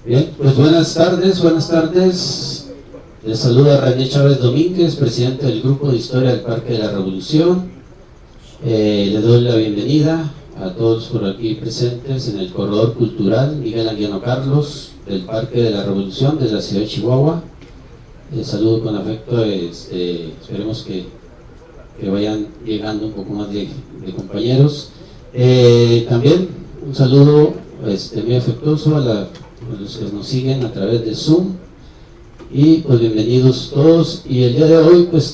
Bien, pues buenas tardes. Les saluda René Chávez Domínguez, presidente del Grupo de Historia del Parque de la Revolución. Le doy la bienvenida a todos por aquí presentes en el Corredor Cultural Miguel Anguiano Carlos del Parque de la Revolución de la ciudad de Chihuahua. Saludo con afecto, esperemos que vayan llegando un poco más de compañeros. También un saludo muy afectuoso a los que nos siguen a través de Zoom, y pues bienvenidos todos. Y el día de hoy pues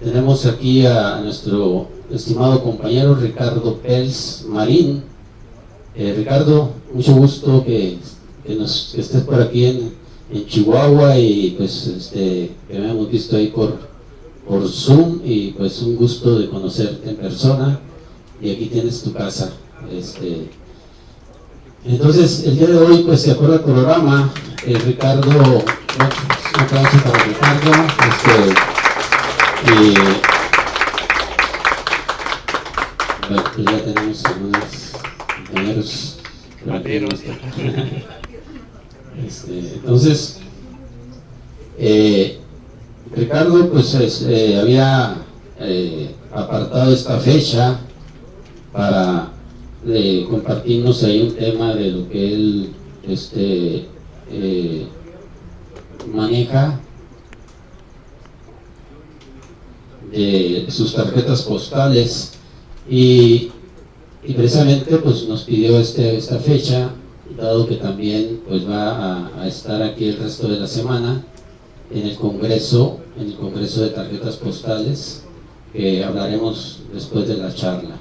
tenemos aquí a nuestro estimado compañero Ricardo Pels Marín. Ricardo, mucho gusto que estés por aquí en Chihuahua, y pues que me hemos visto ahí por Zoom, y pues un gusto de conocerte en persona, y aquí tienes tu casa. Entonces el día de hoy pues de acuerdo al programa, Ricardo, un aplauso para Ricardo, bueno, pues ya tenemos algunos compañeros. Entonces Ricardo pues había apartado esta fecha para compartirnos ahí un tema de lo que él maneja, de sus tarjetas postales, y precisamente pues nos pidió esta fecha, dado que también pues va a estar aquí el resto de la semana en el congreso de tarjetas postales, que hablaremos después de la charla.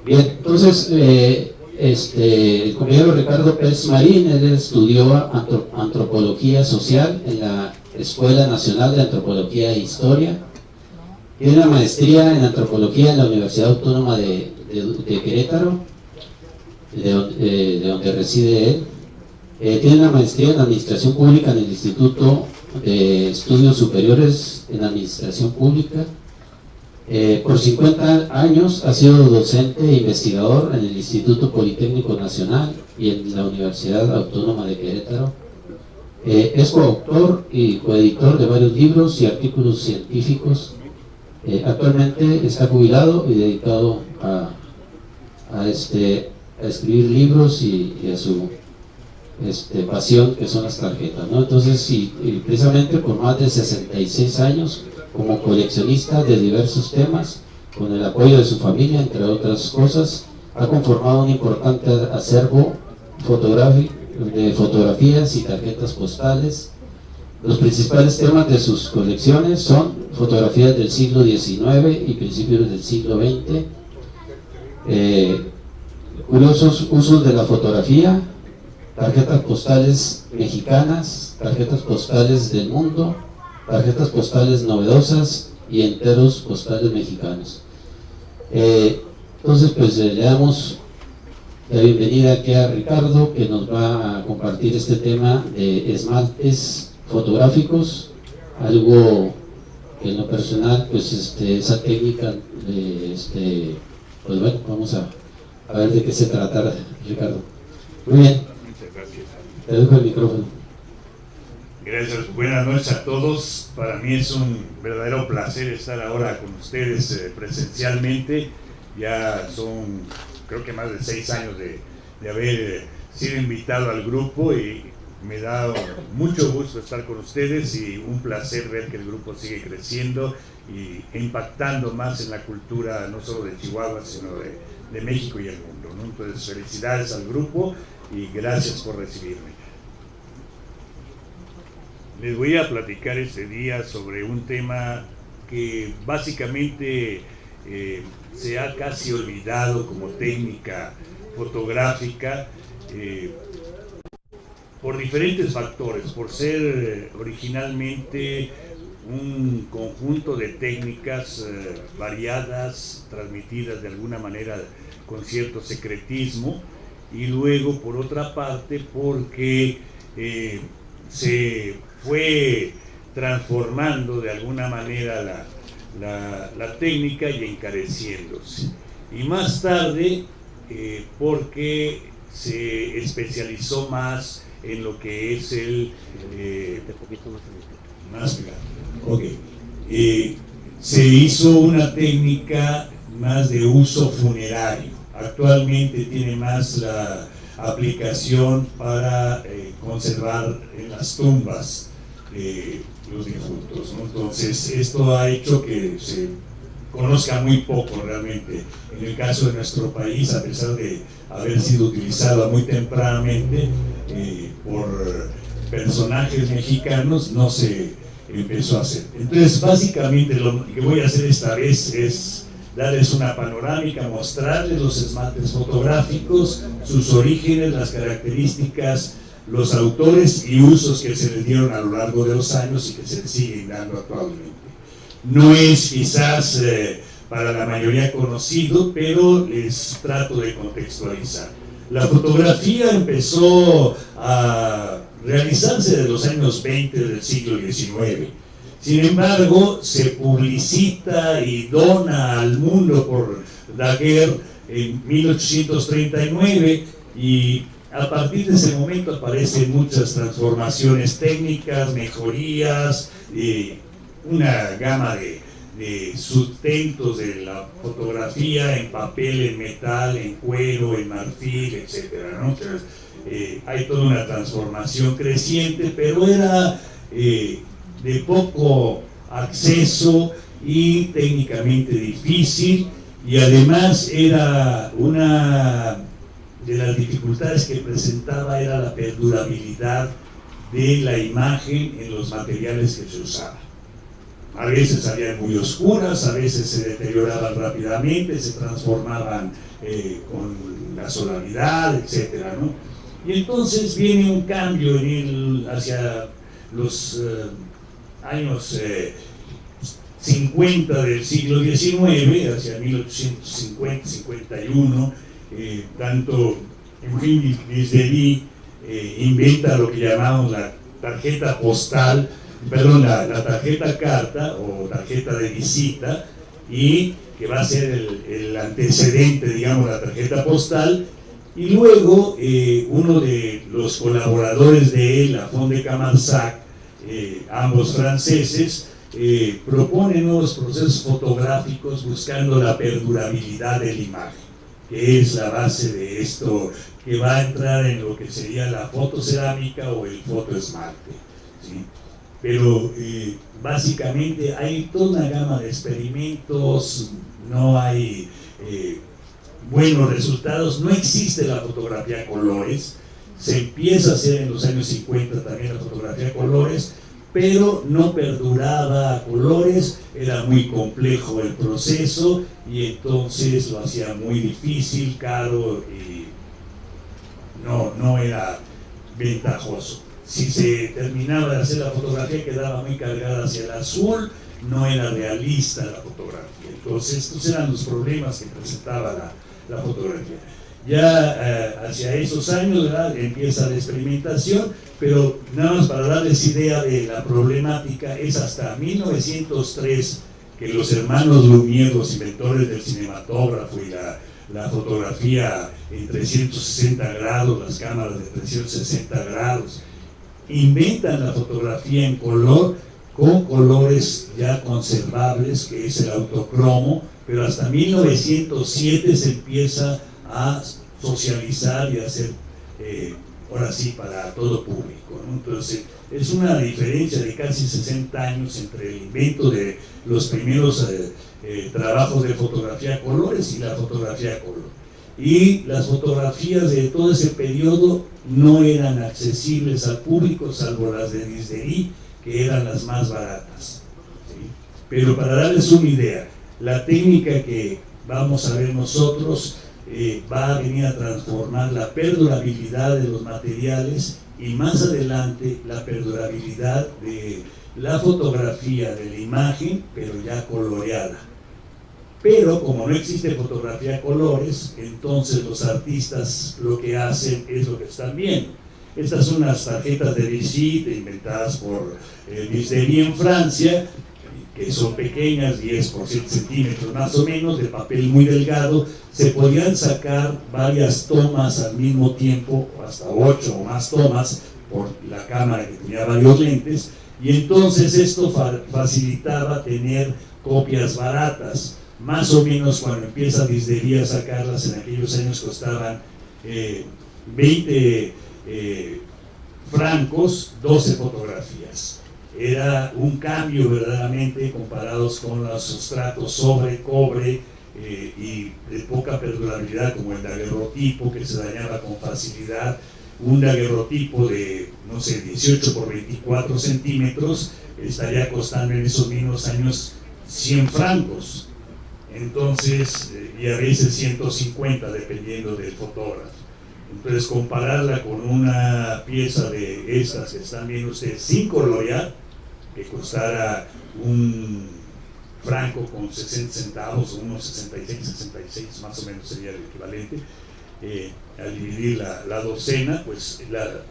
Bien, entonces el compañero Ricardo Pels Marín, él estudió antropología social en la Escuela Nacional de Antropología e Historia. Tiene una maestría en antropología en la Universidad Autónoma de Querétaro, de donde reside él. Tiene una maestría en administración pública en el Instituto de Estudios Superiores en Administración Pública. Por 50 años ha sido docente e investigador en el Instituto Politécnico Nacional y en la Universidad Autónoma de Querétaro. Es coautor y coeditor de varios libros y artículos científicos. Actualmente está jubilado y dedicado a escribir libros y a su pasión, que son las tarjetas, ¿no? Entonces, y precisamente por más de 66 años como coleccionista de diversos temas, con el apoyo de su familia, entre otras cosas, ha conformado un importante acervo de fotografías y tarjetas postales. Los principales temas de sus colecciones son fotografías del siglo XIX y principios del siglo XX, curiosos usos de la fotografía, tarjetas postales mexicanas, tarjetas postales del mundo, tarjetas postales novedosas y enteros postales mexicanos. Entonces pues le damos la bienvenida aquí a Ricardo, que nos va a compartir este tema de esmaltes fotográficos, algo que en lo personal pues esa técnica pues bueno, vamos a ver de qué se trata, Ricardo. Muy bien, te dejo el micrófono. Gracias, buenas noches a todos. Para mí es un verdadero placer estar ahora con ustedes presencialmente. Ya son creo que más de 6 años de haber sido invitado al grupo, y me da mucho gusto estar con ustedes y un placer ver que el grupo sigue creciendo y impactando más en la cultura no solo de Chihuahua, sino de México y el mundo, ¿no? Entonces felicidades al grupo y gracias por recibirme. Les voy a platicar este día sobre un tema que básicamente se ha casi olvidado como técnica fotográfica por diferentes factores, por ser originalmente un conjunto de técnicas variadas, transmitidas de alguna manera con cierto secretismo, y luego por otra parte porque se fue transformando de alguna manera la técnica y encareciéndose. Y más tarde porque se especializó más en lo que es el se hizo una técnica más de uso funerario. Actualmente tiene más la aplicación para conservar en las tumbas los difuntos, ¿no? Entonces esto ha hecho que se conozca muy poco realmente. En el caso de nuestro país, a pesar de haber sido utilizada muy tempranamente por personajes mexicanos, no se empezó a hacer. Entonces básicamente lo que voy a hacer esta vez es darles una panorámica, mostrarles los esmaltes fotográficos, sus orígenes, las características, los autores y usos que se les dieron a lo largo de los años y que se les siguen dando actualmente. No es quizás para la mayoría conocido, pero les trato de contextualizar. La fotografía empezó a realizarse desde los años 20 del siglo XIX. Sin embargo, se publicita y dona al mundo por Daguerre en 1839 y a partir de ese momento aparecen muchas transformaciones técnicas, mejorías, una gama de sustentos de la fotografía en papel, en metal, en cuero, en marfil, etc., ¿no? Entonces, hay toda una transformación creciente, pero era de poco acceso y técnicamente difícil, y además era una de las dificultades que presentaba era la perdurabilidad de la imagen en los materiales que se usaban. A veces salían muy oscuras, a veces se deterioraban rápidamente, se transformaban con la solaridad, etcétera, ¿no? Y entonces viene un cambio hacia los años 50 del siglo XIX, hacia 1850-51, tanto Eugène Grisdeville inventa lo que llamamos la tarjeta postal, la tarjeta carta o tarjeta de visita, y que va a ser el antecedente, digamos, la tarjeta postal. Y luego uno de los colaboradores de él, Lafond de Camarsac, ambos franceses, propone nuevos procesos fotográficos buscando la perdurabilidad de la imagen, que es la base de esto que va a entrar en lo que sería la fotocerámica o el fotoesmalte, ¿sí? Pero básicamente hay toda una gama de experimentos, no hay buenos resultados, no existe la fotografía a colores, se empieza a hacer en los años 50 también la fotografía a colores, pero no perduraba a colores, era muy complejo el proceso y entonces lo hacía muy difícil, caro y no era ventajoso. Si se terminaba de hacer la fotografía quedaba muy cargada hacia el azul, no era realista la fotografía. Entonces estos eran los problemas que presentaba la fotografía. Ya hacia esos años, ¿verdad?, empieza la experimentación, pero nada más para darles idea de la problemática, es hasta 1903 que los hermanos Lumière, los inventores del cinematógrafo y la fotografía en 360 grados, las cámaras de 360 grados, inventan la fotografía en color con colores ya conservables, que es el autocromo, pero hasta 1907 se empieza a socializar y a hacer, ahora sí, para todo público, ¿no? Entonces, es una diferencia de casi 60 años entre el invento de los primeros trabajos de fotografía a colores y la fotografía a color. Y las fotografías de todo ese periodo no eran accesibles al público, salvo las de Grisdeville, que eran las más baratas, ¿sí? Pero para darles una idea, la técnica que vamos a ver nosotros va a venir a transformar la perdurabilidad de los materiales y más adelante la perdurabilidad de la fotografía, de la imagen, pero ya coloreada. Pero como no existe fotografía a colores, entonces los artistas lo que hacen es lo que están viendo. Estas son las tarjetas de visita inventadas por Grisdeville en Francia, que son pequeñas, 10 por 7 centímetros más o menos, de papel muy delgado. Se podían sacar varias tomas al mismo tiempo, hasta 8 o más tomas, por la cámara que tenía varios lentes, y entonces esto facilitaba tener copias baratas. Más o menos cuando empieza Disdería a sacarlas, en aquellos años costaban 20 francos, 12 fotografías. Era un cambio verdaderamente comparados con los sustratos sobre cobre y de poca perdurabilidad, como el daguerrotipo, que se dañaba con facilidad. Un daguerrotipo de, no sé, 18 por 24 centímetros estaría costando en esos mismos años 100 francos. Entonces, y a veces 150, dependiendo del fotógrafo. Entonces, compararla con una pieza de estas que están viendo ustedes sin colorear, que costara un franco con 60 centavos, unos 66 más o menos sería el equivalente, al dividir la docena, pues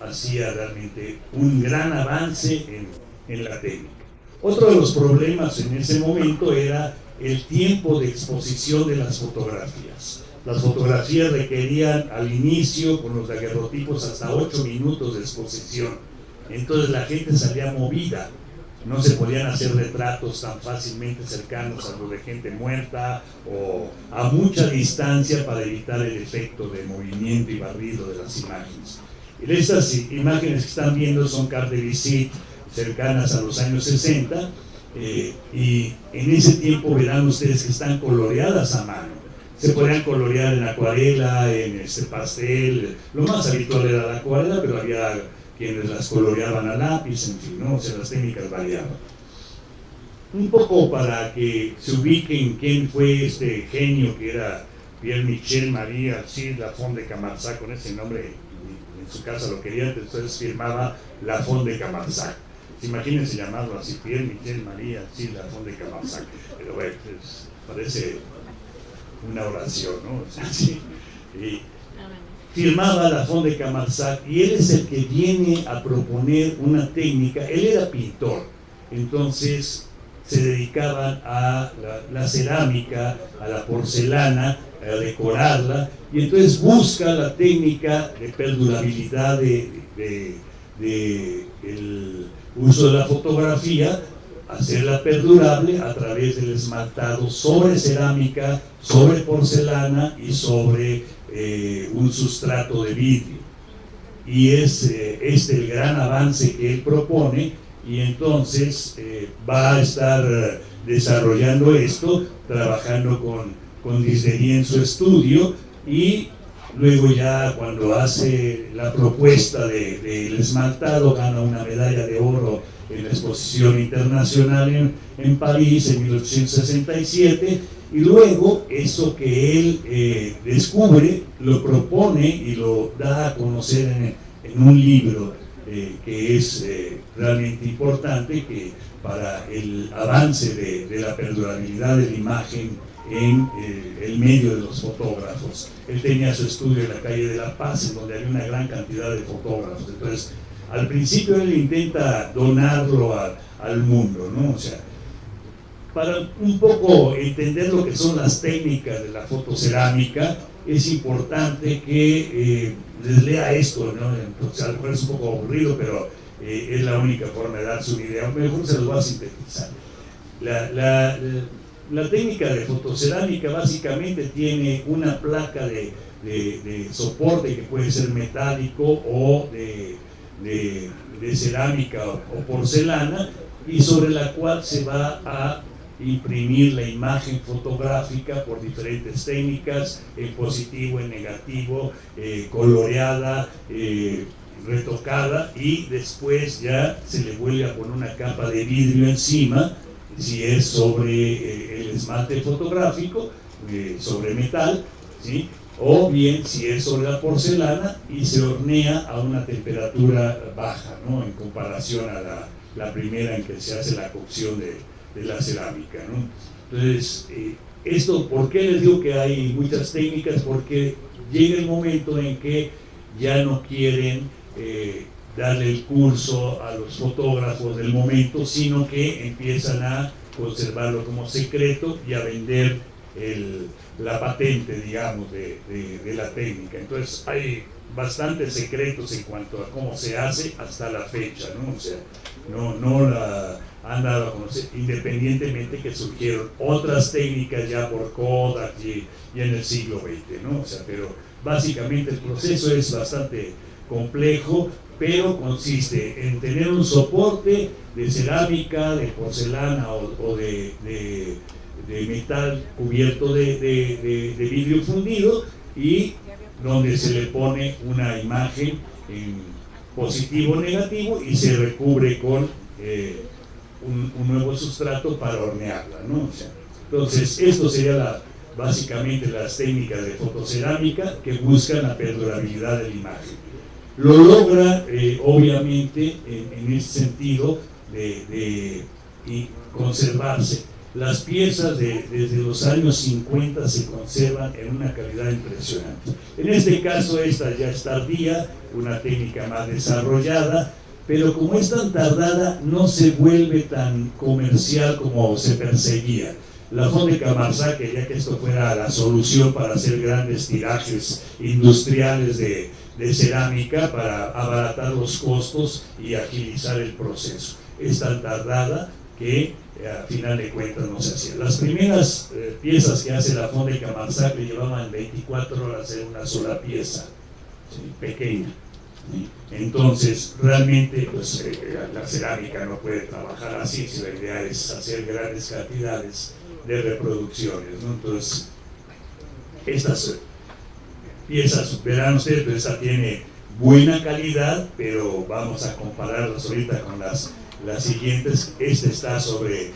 hacía realmente un gran avance en la técnica. Otro de los problemas en ese momento era el tiempo de exposición de las fotografías. Las fotografías requerían al inicio, con los daguerrotipos, hasta 8 minutos de exposición. Entonces la gente salía movida. No se podían hacer retratos tan fácilmente cercanos a los de gente muerta o a mucha distancia para evitar el efecto de movimiento y barrido de las imágenes. Y estas imágenes que están viendo son cartes de visite cercanas a los años 60, y en ese tiempo verán ustedes que están coloreadas a mano. Se podían colorear en acuarela, en pastel. Lo más habitual era la acuarela, pero había quienes las coloreaban a lápiz, en fin, ¿no? O sea, las técnicas variaban. Un poco para que se ubiquen quién fue este genio que era Pierre Michel Marie Alcide Lafont de Camarsac, con ese nombre en su casa lo querían, entonces firmaba Lafont de Camarsac. Imagínense llamarlo así, Pierre Michel Marie Alcide Lafont de Camarsac, pero bueno, pues, parece una oración, ¿no? O sea, sí. Y firmaba Lafont de Camarsac, y él es el que viene a proponer una técnica. Él era pintor, entonces se dedicaban a la cerámica, a la porcelana, a decorarla, y entonces busca la técnica de perdurabilidad del uso de la fotografía, hacerla perdurable a través del esmaltado sobre cerámica, sobre porcelana y sobre un sustrato de vidrio. Y es el gran avance que él propone, y entonces va a estar desarrollando esto, trabajando con Disdería en su estudio, y luego ya cuando hace la propuesta del esmaltado gana una medalla de oro en la exposición internacional en París en 1867, y luego eso que él descubre lo propone y lo da a conocer en un libro que es realmente importante, que para el avance de la perdurabilidad de la imagen en el medio de los fotógrafos. Él tenía su estudio en la calle de La Paz, en donde había una gran cantidad de fotógrafos. Entonces, al principio él intenta donarlo al mundo, ¿no? O sea, para un poco entender lo que son las técnicas de la fotocerámica, es importante que les lea esto, ¿no? Entonces, a lo mejor es un poco aburrido, pero es la única forma de darse una idea. Mejor se los voy a sintetizar. La técnica de fotocerámica básicamente tiene una placa de soporte que puede ser metálico o de cerámica o porcelana, y sobre la cual se va a imprimir la imagen fotográfica por diferentes técnicas, en positivo, en negativo, coloreada, retocada, y después ya se le vuelve a poner una capa de vidrio encima, si es sobre el esmalte fotográfico, sobre metal, ¿sí? O bien si es sobre la porcelana, y se hornea a una temperatura baja, ¿no? En comparación a la primera en que se hace la cocción de la cerámica, ¿no? Entonces, esto, ¿por qué les digo que hay muchas técnicas? Porque llega el momento en que ya no quieren darle el curso a los fotógrafos del momento, sino que empiezan a conservarlo como secreto y a vender la patente, digamos, de la técnica. Entonces hay bastantes secretos en cuanto a cómo se hace hasta la fecha, ¿no? O sea, no la han dado a conocer, independientemente que surgieron otras técnicas ya por Kodak y en el siglo XX, ¿no? O sea, pero básicamente el proceso es bastante complejo, pero consiste en tener un soporte de cerámica, de porcelana o de metal cubierto de vidrio fundido, y donde se le pone una imagen en positivo o negativo y se recubre con un nuevo sustrato para hornearla, ¿no? O sea, entonces esto sería básicamente las técnicas de fotocerámica que buscan la perdurabilidad de la imagen. Lo logra obviamente en ese sentido de conservarse. Las piezas desde los años 50 se conservan en una calidad impresionante. En este caso esta ya es tardía, una técnica más desarrollada, pero como es tan tardada no se vuelve tan comercial como se perseguía. La Fond de Camarzá quería que esto fuera la solución para hacer grandes tirajes industriales de cerámica, para abaratar los costos y agilizar el proceso. Es tan tardada que a final de cuentas no se hacía. Las primeras piezas que hace la Fond de Camarzá le llevaban 24 horas hacer una sola pieza, ¿sí? Pequeña, ¿sí? Entonces realmente pues, la cerámica no puede trabajar así, si la idea es hacer grandes cantidades de reproducciones, ¿no? Entonces estas piezas, verán ustedes, pero esta tiene buena calidad, pero vamos a compararlas ahorita con las siguientes. Esta está sobre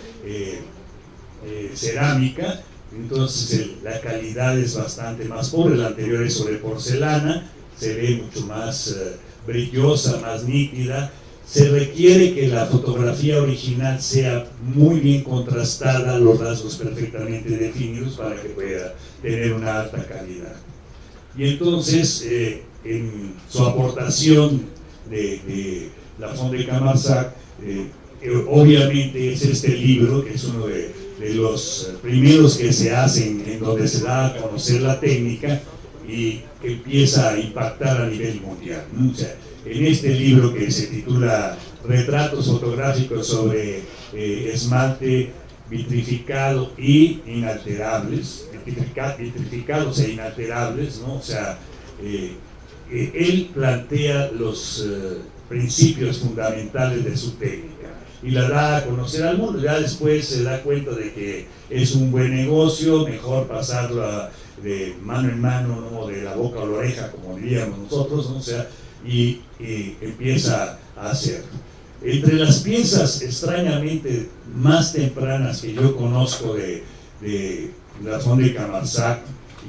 cerámica, entonces la calidad es bastante más pobre. La anterior es sobre porcelana, se ve mucho más brillosa, más nítida. Se requiere que la fotografía original sea muy bien contrastada, los rasgos perfectamente definidos para que pueda tener una alta calidad. Y entonces en su aportación de la Fond de Camarzá, obviamente es este libro, que es uno de los primeros que se hacen, en donde se da a conocer la técnica y que empieza a impactar a nivel mundial, ¿no? O sea, en este libro, que se titula Retratos fotográficos sobre esmalte vitrificado y inalterables, vitrificados e inalterables, ¿no? O sea, él plantea los principios fundamentales de su técnica y la da a conocer al mundo. Ya después se da cuenta de que es un buen negocio, mejor pasarlo de mano en mano, ¿no? De la boca a la oreja, como diríamos nosotros, ¿no? O sea, y empieza a hacerlo. Entre las piezas extrañamente más tempranas que yo conozco de la Fond de Camarzá,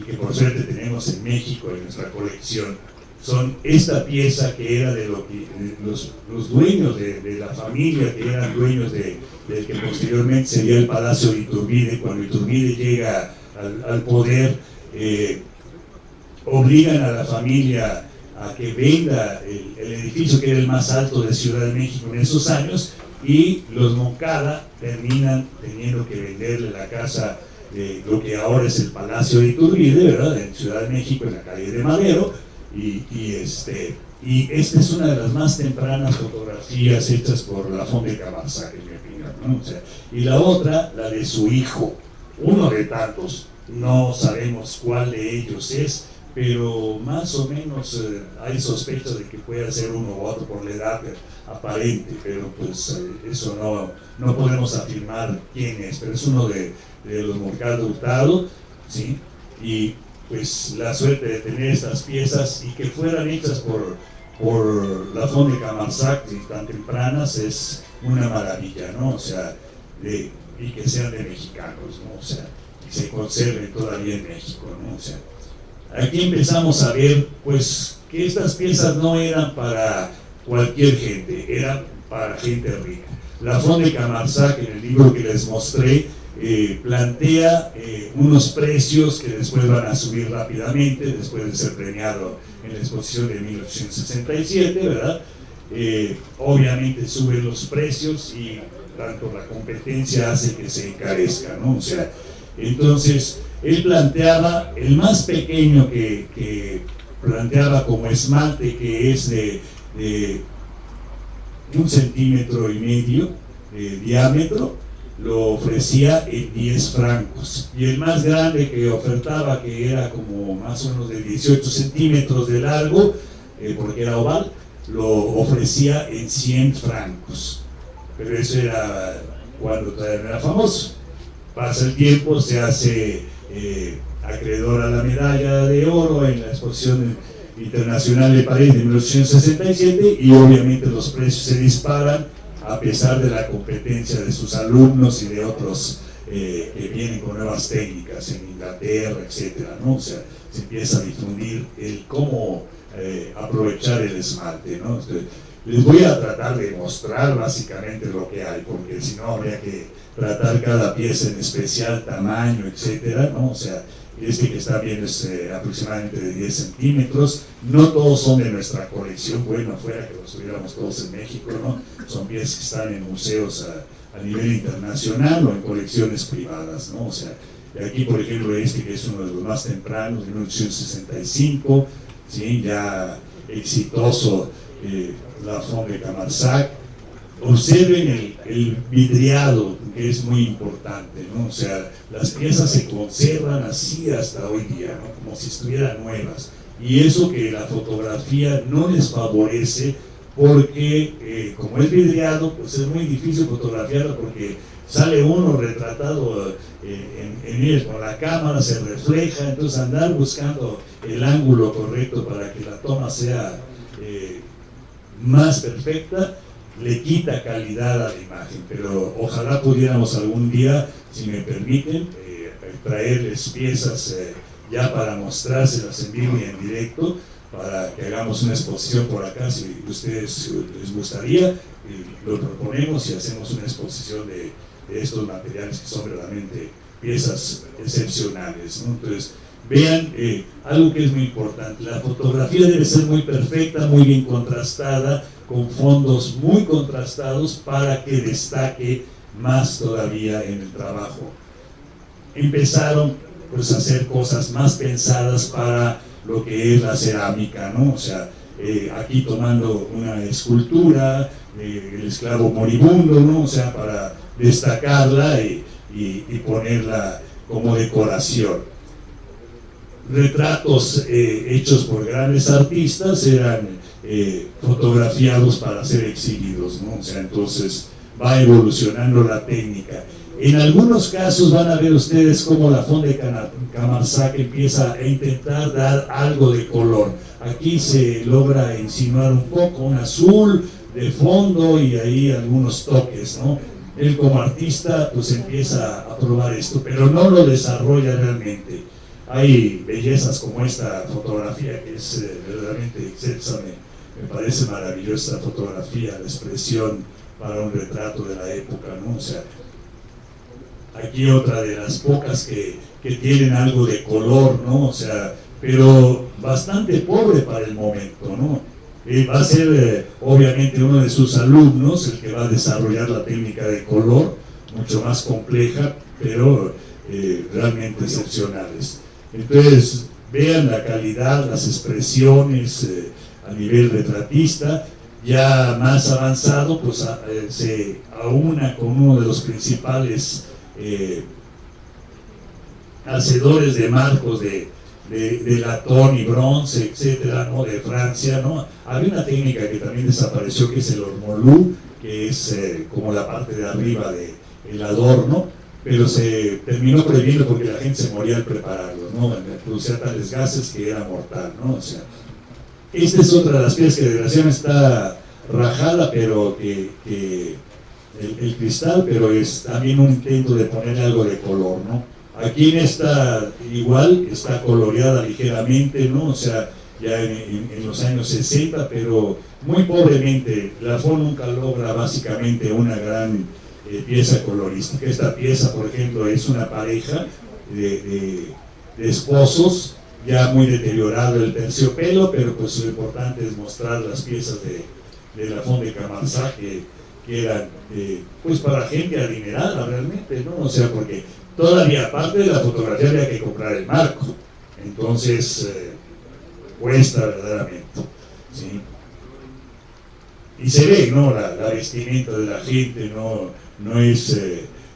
y que por suerte tenemos en México en nuestra colección, son esta pieza que era de lo que los dueños de la familia, que eran dueños del que posteriormente sería el Palacio de Iturbide. Cuando Iturbide llega al poder, obligan a la familia a que venda el edificio, que era el más alto de Ciudad de México en esos años, y los Moncada terminan teniendo que venderle la casa de lo que ahora es el Palacio de Iturbide, ¿verdad?, en Ciudad de México, en la calle de Madero, y esta es una de las más tempranas fotografías hechas por la Fond de Camarzá, en mi opinión, ¿no? O sea, y la otra, la de su hijo, uno de tantos, no sabemos cuál de ellos es, pero más o menos hay sospechas de que puede ser uno u otro por la edad aparente, pero pues eso no podemos afirmar quién es, pero es uno de los Moncada Hurtado, ¿sí? Y pues la suerte de tener estas piezas y que fueran hechas por la Fond de Camarzá tan tempranas es una maravilla, ¿no? O sea, y que sean de mexicanos, ¿no? O sea, y se conserven todavía en México, ¿no? O sea, aquí empezamos a ver pues que estas piezas no eran para cualquier gente, eran para gente rica. La Fond de Camarzá, que en el libro que les mostré, plantea unos precios que después van a subir rápidamente, después de ser premiado en la exposición de 1867, ¿verdad? obviamente suben los precios y tanto la competencia hace que se encarezca, ¿no? O sea, entonces él planteaba el más pequeño que planteaba como esmalte, que es de 1,5 centímetros de diámetro, lo ofrecía en 10 francos, y el más grande que ofertaba, que era como más o menos de 18 centímetros de largo, porque era oval, lo ofrecía en 100 francos, pero eso era cuando todavía no era famoso. Pasa el tiempo, se hace acreedor a la medalla de oro en la exposición internacional de París de 1867, y obviamente los precios se disparan a pesar de la competencia de sus alumnos y de otros que vienen con nuevas técnicas en Inglaterra, etcétera, ¿no? O sea, se empieza a difundir el cómo aprovechar el esmalte, ¿no? Entonces, les voy a tratar de mostrar básicamente lo que hay, porque si no habría que tratar cada pieza en especial, tamaño, etcétera, ¿no? O sea, este que está bien es aproximadamente de 10 centímetros, no todos son de nuestra colección, bueno, fuera que los tuviéramos todos en México, ¿no? Son piezas que están en museos a nivel internacional o en colecciones privadas, ¿no? O sea, aquí por ejemplo este que es uno de los más tempranos, de 1865, ¿sí? Ya exitoso, la Fond de Camarsac. Observen el vidriado, que es muy importante, ¿no? O sea, las piezas se conservan así hasta hoy día, ¿no? Como si estuvieran nuevas, y eso que la fotografía no les favorece, porque como es vidriado, pues es muy difícil fotografiarlo, porque sale uno retratado en él con la cámara, se refleja, entonces andar buscando el ángulo correcto para que la toma sea más perfecta le quita calidad a la imagen. Pero ojalá pudiéramos algún día, si me permiten, traerles piezas ya para mostrárselas en vivo y en directo, para que hagamos una exposición por acá, si a ustedes les gustaría, lo proponemos y hacemos una exposición de estos materiales que son realmente piezas excepcionales, ¿no? Entonces, vean algo que es muy importante: la fotografía debe ser muy perfecta, muy bien contrastada, con fondos muy contrastados para que destaque más todavía en el trabajo. Empezaron pues a hacer cosas más pensadas para lo que es la cerámica, ¿no? O sea, aquí tomando una escultura, el esclavo moribundo, ¿no? O sea, para destacarla y ponerla como decoración. Retratos hechos por grandes artistas eran fotografiados para ser exhibidos, ¿no? O sea, entonces va evolucionando la técnica. En algunos casos van a ver ustedes cómo la Fond de Camarsac empieza a intentar dar algo de color. Aquí se logra insinuar un poco un azul de fondo y ahí algunos toques, ¿no? Él como artista pues empieza a probar esto, pero no lo desarrolla realmente. Hay bellezas como esta fotografía que es verdaderamente excelsa, me parece maravillosa esta fotografía, la expresión para un retrato de la época, ¿no? O sea, aquí otra de las pocas que tienen algo de color, ¿no? O sea, pero bastante pobre para el momento, ¿no? Va a ser obviamente uno de sus alumnos el que va a desarrollar la técnica de color, mucho más compleja, pero realmente excepcionales. Entonces, vean la calidad, las expresiones a nivel retratista. Ya más avanzado, pues se aúna con uno de los principales hacedores de marcos de latón y bronce, etcétera, ¿no? De Francia, ¿no? Había una técnica que también desapareció, que es el ormolu, que es como la parte de arriba del adorno, pero se terminó prohibiendo porque la gente se moría al prepararlo, ¿no? Producía tales gases que era mortal, ¿no? O sea, esta es otra de las piezas que desgraciadamente está rajada, pero el cristal, pero es también un intento de ponerle algo de color, ¿no? Aquí en esta igual está coloreada ligeramente, ¿no? O sea, ya en los años 60, pero muy pobremente. La Fond nunca logra básicamente una gran pieza colorística. Esta pieza, por ejemplo, es una pareja de esposos, ya muy deteriorado el terciopelo, pero pues lo importante es mostrar las piezas de la Fond de Camarsac, que eran pues para gente adinerada realmente, ¿no? O sea, porque todavía aparte de la fotografía había que comprar el marco, entonces cuesta verdaderamente, ¿sí? Y se ve, ¿no? La vestimenta de la gente, no es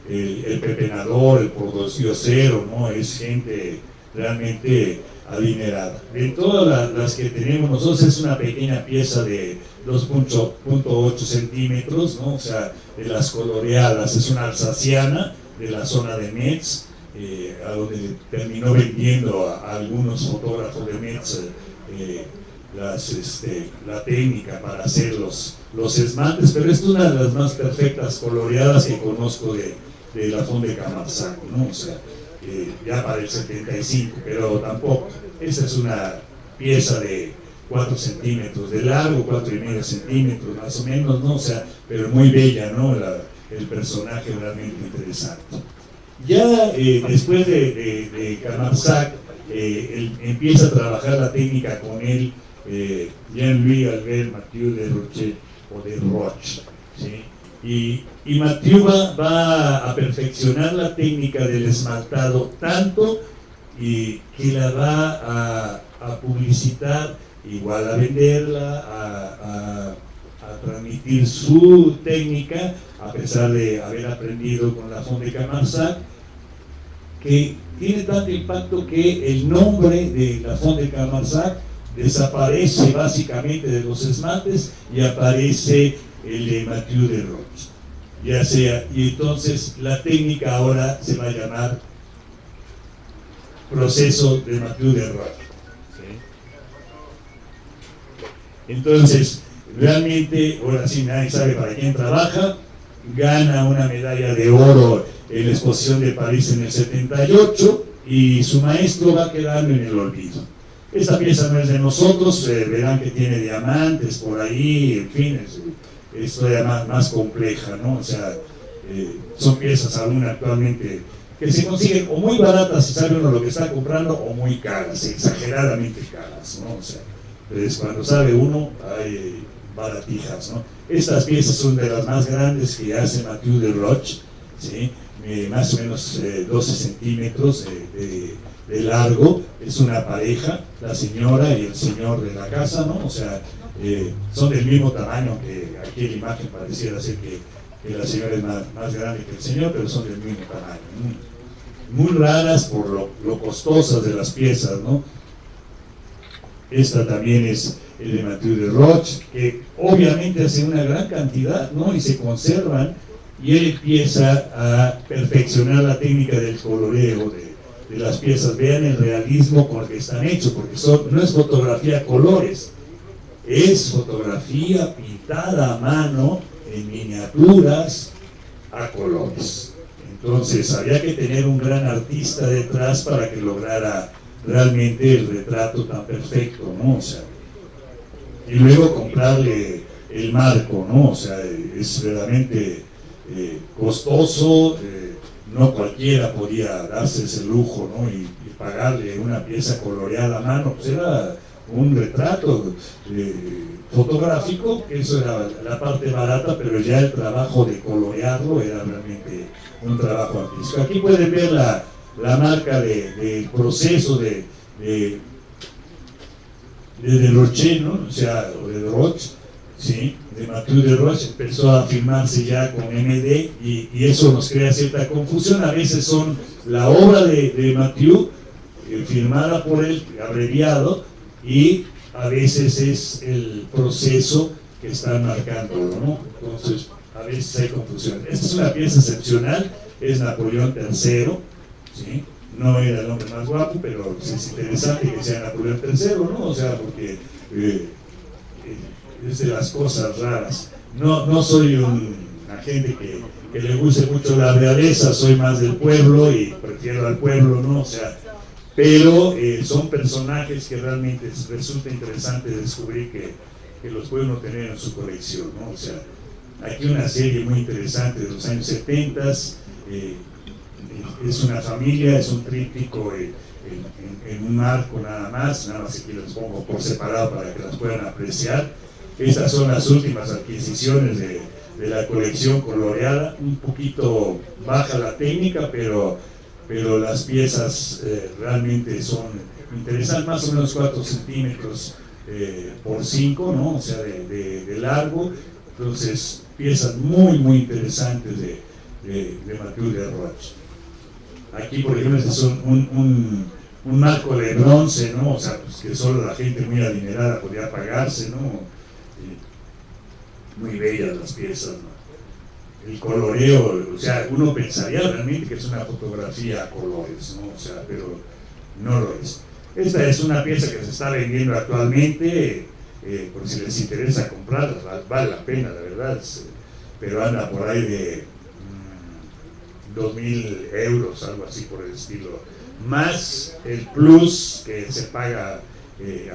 el pepenador, el pordiosero, ¿no? Es gente realmente adinerada. De todas las que tenemos nosotros es una pequeña pieza de 2.8 centímetros, ¿no? O sea, de las coloreadas, es una alsaciana de la zona de Metz, a donde terminó vendiendo a algunos fotógrafos de Metz la técnica para hacer los esmaltes, pero esta es una de las más perfectas coloreadas que conozco de la Fond de Camarsac, ¿no? O sea, ya para el 75, pero tampoco. Esta es una pieza de 4 centímetros de largo, 4,5 centímetros más o menos, ¿no? O sea, pero muy bella, ¿no? El personaje realmente interesante. Ya después de Camarsac, él empieza a trabajar la técnica con él, Jean-Louis Albert Mathieu de Roche, o de Roche, ¿sí? Y Mathieu va a perfeccionar la técnica del esmaltado tanto que la va a publicitar, igual a venderla, a transmitir su técnica, a pesar de haber aprendido con la Fond de Camarsac, que tiene tanto impacto que el nombre de la Fond de Camarsac desaparece básicamente de los esmaltes y aparece el de Mathieu de Roche, ya sea, y entonces la técnica ahora se va a llamar proceso de Mathieu de Roche, ¿sí? Entonces realmente ahora sí nadie sabe para quién trabaja. Gana una medalla de oro en la exposición de París en el 78 y su maestro va quedando en el olvido. Esta pieza no es de nosotros, verán que tiene diamantes por ahí, en fin, es todavía más compleja, ¿no? O sea, son piezas aún actualmente que se consiguen o muy baratas si sabe uno lo que está comprando, o muy caras, exageradamente caras, ¿no? O sea, pues cuando sabe uno hay baratijas, ¿no? Estas piezas son de las más grandes que hace Mathieu de Roche, ¿sí? Más o menos 12 centímetros de largo. Es una pareja, la señora y el señor de la casa, ¿no? O sea, son del mismo tamaño, que aquí en la imagen pareciera ser que la señora es más grande que el señor, pero son del mismo tamaño, ¿no? Muy raras por lo costosas de las piezas, ¿no? Esta también es el de Mathieu de Roche, que obviamente hace una gran cantidad, ¿no? Y se conservan, y él empieza a perfeccionar la técnica del coloreo de las piezas. Vean el realismo con el que están hechos, porque no es fotografía a colores, es fotografía pintada a mano en miniaturas a colores. Entonces había que tener un gran artista detrás para que lograra realmente el retrato tan perfecto, ¿no? O sea, y luego comprarle el marco, ¿no? O sea, es verdaderamente costoso, no cualquiera podía darse ese lujo, ¿no? Y pagarle una pieza coloreada a mano, pues era un retrato fotográfico, que eso era la parte barata, pero ya el trabajo de colorearlo era realmente un trabajo artístico. Aquí pueden ver la marca del proceso de Roche, ¿no? O sea, o de Roche, ¿sí? De Mathieu de Roche. Empezó a firmarse ya con MD y eso nos crea cierta confusión. A veces son la obra de Mathieu firmada por él, abreviado, y a veces es el proceso que están marcando, ¿no? Entonces a veces hay confusión. Esta es una pieza excepcional, es Napoleón III, ¿sí? No era el hombre más guapo, pero es interesante que sea Napoleón III, ¿no? O sea, porque es de las cosas raras. No soy un agente que le guste mucho la realeza, soy más del pueblo y prefiero al pueblo, ¿no? O sea, pero son personajes que realmente resulta interesante descubrir que los puede uno tener en su colección, ¿no? O sea, aquí una serie muy interesante de los años 70, es una familia, es un tríptico en un arco nada más aquí las pongo por separado para que las puedan apreciar. Estas son las últimas adquisiciones de la colección coloreada, un poquito baja la técnica, pero las piezas realmente son interesantes, más o menos 4 centímetros por 5, ¿no? O sea, de largo. Entonces, piezas muy interesantes de Mathieu Desroches. Aquí, por ejemplo, este es un marco de bronce, ¿no? O sea, pues que solo la gente muy adinerada podía pagarse, ¿no? Muy bellas las piezas, ¿no? El coloreo, o sea, uno pensaría realmente que es una fotografía a colores, ¿no? O sea, pero no lo es. Esta es una pieza que se está vendiendo actualmente, por si les interesa comprarla, vale la pena, la verdad, pero anda por ahí de 2.000 euros, algo así por el estilo, más el plus que se paga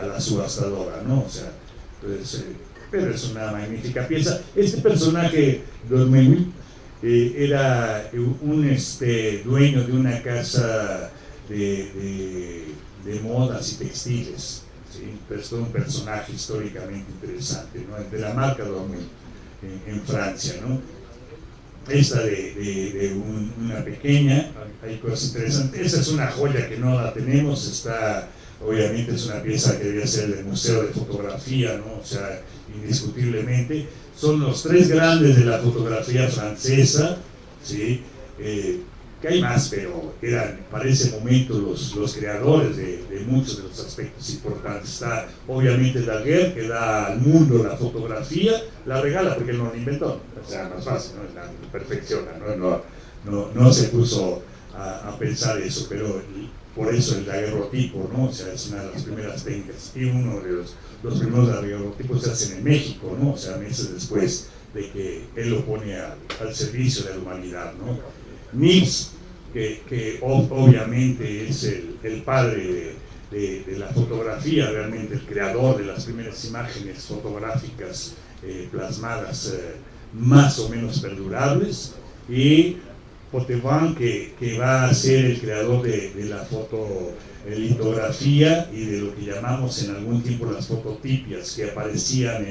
a la subastadora, ¿no? O sea, entonces, pero es una magnífica pieza. Este personaje, Dormeuil, era un dueño de una casa de modas y textiles, ¿sí? Pero es todo un personaje históricamente interesante, ¿no? De la marca Dormeuil en Francia, ¿no? Esta una pequeña, hay cosas interesantes. Esta es una joya que no la tenemos, está, obviamente es una pieza que debía ser del Museo de Fotografía, ¿no? O sea, indiscutiblemente. Son los 3 grandes de la fotografía francesa, ¿sí? Que hay más, pero eran para ese momento los creadores de muchos de los aspectos importantes. Está obviamente Daguerre, que da al mundo la fotografía, la regala porque él no la inventó, o sea, más fácil, ¿no? La perfecciona, no se puso a pensar eso, pero por eso el daguerrotipo, ¿no? O sea, es una de las primeras técnicas, y uno de los primeros daguerrotipos se hacen en México, ¿no? O sea, meses después de que él lo pone al servicio de la humanidad, ¿no? Nips, que obviamente es el padre de la fotografía, realmente el creador de las primeras imágenes fotográficas plasmadas más o menos perdurables, y Potvin, que va a ser el creador de la fotolitografía y de lo que llamamos en algún tiempo las fototipias, que aparecían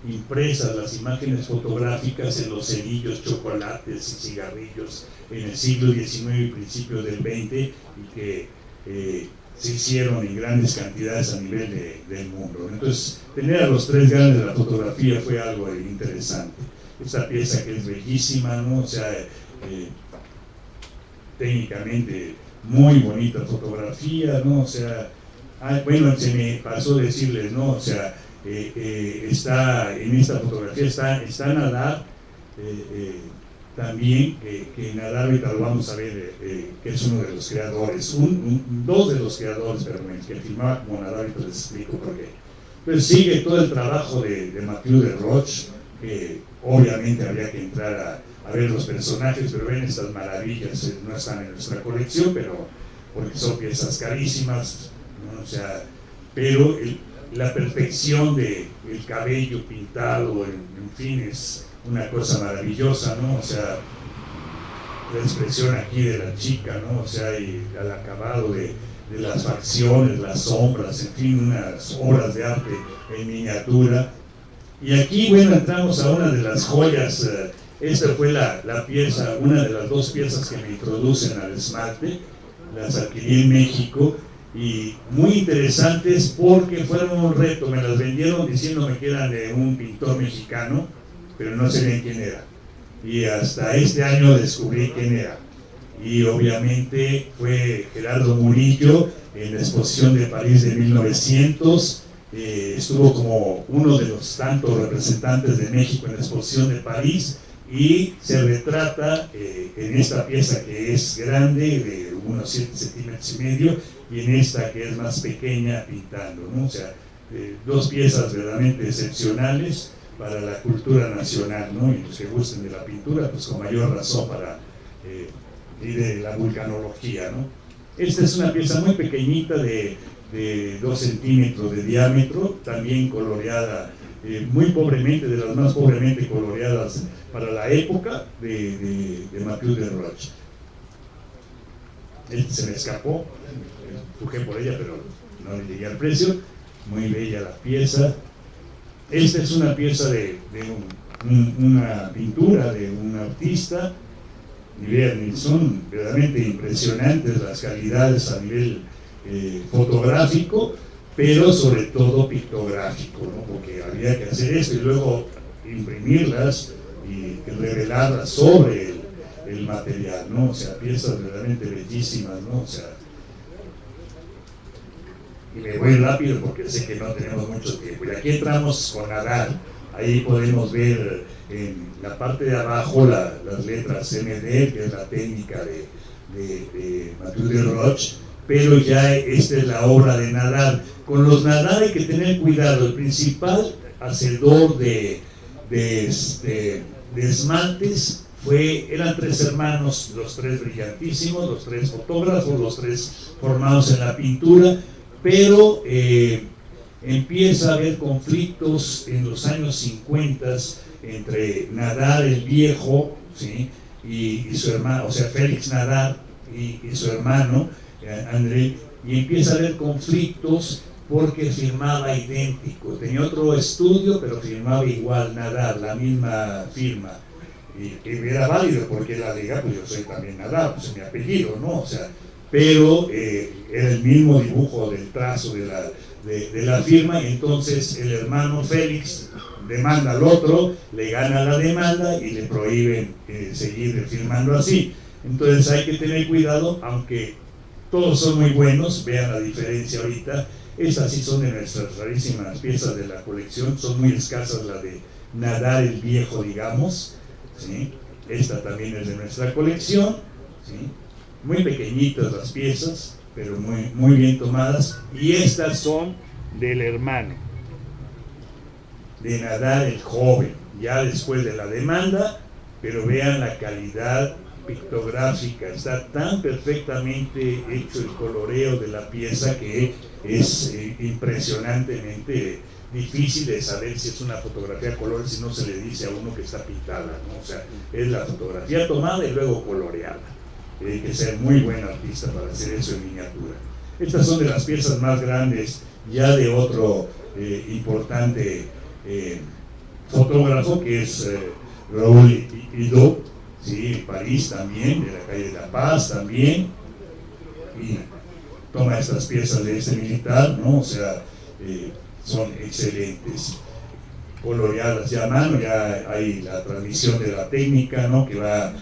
impresas las imágenes fotográficas en los cerillos, chocolates y cigarrillos en el siglo XIX y principios del XX, y que se hicieron en grandes cantidades a nivel del mundo. Entonces, tener a los 3 grandes de la fotografía fue algo interesante. Esta pieza que es bellísima, ¿no? O sea, técnicamente muy bonita fotografía, ¿no? O sea, bueno, se me pasó decirles, ¿no? O sea, está en esta fotografía, está Nadar, también, que Nadar ahorita lo vamos a ver, que es uno de los creadores, 2 de los creadores, pero que filmaba como Nadar, ahorita les explico por qué. Pues sigue todo el trabajo de Mathieu Desroches, que obviamente habría que entrar a ver los personajes, pero ven estas maravillas, no están en nuestra colección, pero porque son piezas carísimas, ¿no? O sea, pero la perfección del cabello pintado, en fin, es una cosa maravillosa, ¿no? O sea, la expresión aquí de la chica, ¿no? O sea, y el acabado de las facciones, las sombras, en fin, unas obras de arte en miniatura. Y aquí, bueno, entramos a una de las joyas. Esta fue la pieza, una de las 2 piezas que me introducen al esmalte. Las adquirí en México y muy interesantes porque fueron un reto. Me las vendieron diciéndome que eran de un pintor mexicano, pero no sabían quién era. Y hasta este año descubrí quién era. Y obviamente fue Gerardo Murillo en la exposición de París de 1900. Estuvo como uno de los tantos representantes de México en la exposición de París, y se retrata en esta pieza que es grande, de unos 7 centímetros y medio, y en esta que es más pequeña, pintando, ¿no? O sea, 2 piezas verdaderamente excepcionales para la cultura nacional, ¿no? Y los que gusten de la pintura, pues con mayor razón y de la vulcanología, ¿no? Esta es una pieza muy pequeñita de 2 centímetros de diámetro, también coloreada muy pobremente, de las más pobremente coloreadas para la época de Mathieu Desroches. Se me escapó, empujé por ella, pero no le llegué al precio. Muy bella la pieza. esta es una pieza de una pintura de un artista, y vean, son verdaderamente impresionantes las calidades a nivel fotográfico, pero sobre todo pictográfico, ¿no? Porque había que hacer esto y luego imprimirlas y revelarlas sobre el material, ¿no? O sea, piezas verdaderamente bellísimas, ¿no? O sea, y me voy rápido porque sé que no tenemos mucho tiempo. Y aquí entramos con Nadar. Ahí podemos ver en la parte de abajo las letras MD, que es la técnica de Mathieu Desroches, pero ya esta es la obra de Nadar. Con los Nadar hay que tener cuidado. El principal hacedor de esmaltes eran tres hermanos, los tres brillantísimos, los tres fotógrafos, los tres formados en la pintura, pero empieza a haber conflictos en los años 50 entre Nadar el Viejo, ¿sí? y su hermano, o sea, Félix Nadar y su hermano André, y empieza a haber conflictos porque firmaba idéntico, tenía otro estudio pero firmaba igual Nadar, la misma firma, y era válido porque la liga, pues yo soy también Nadar, pues es mi apellido, ¿no? O sea, pero era el mismo dibujo del trazo de la firma, y entonces el hermano Félix demanda al otro, le gana la demanda y le prohíben seguir firmando así. Entonces hay que tener cuidado, aunque todos son muy buenos, vean la diferencia ahorita. Estas sí son de nuestras rarísimas piezas de la colección, son muy escasas las de Nadar el Viejo, digamos, ¿sí? Esta también es de nuestra colección, ¿sí? Muy pequeñitas las piezas, pero muy bien tomadas, y estas son del hermano de Nadar el Joven, ya después de la demanda, pero vean la calidad pictográfica, está tan perfectamente hecho el coloreo de la pieza que es impresionantemente difícil de saber si es una fotografía a color si no se le dice a uno que está pintada, ¿no? O sea, es la fotografía tomada y luego coloreada. Hay que ser muy buen artista para hacer eso en miniatura. Estas son de las piezas más grandes ya de otro importante fotógrafo, que es Raúl Hidot, ¿sí? París también, de la calle de La Paz también, y toma estas piezas de este militar, ¿no? O sea, son excelentes, coloreadas ya a mano, ya hay la transmisión de la técnica, ¿no? Que va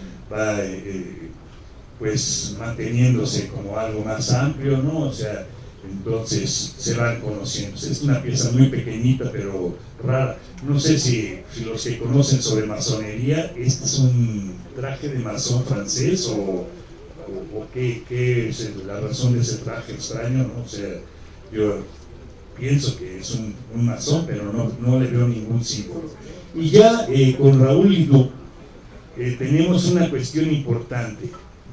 pues manteniéndose como algo más amplio, ¿no? O sea, entonces se van conociendo. Es una pieza muy pequeñita pero rara. No sé si los que conocen sobre masonería, este es un traje de masón francés o qué es la razón de ese traje extraño, ¿no? O sea, yo pienso que es un masón, pero no le veo ningún símbolo. Y ya con Raúl Hidot tenemos una cuestión importante.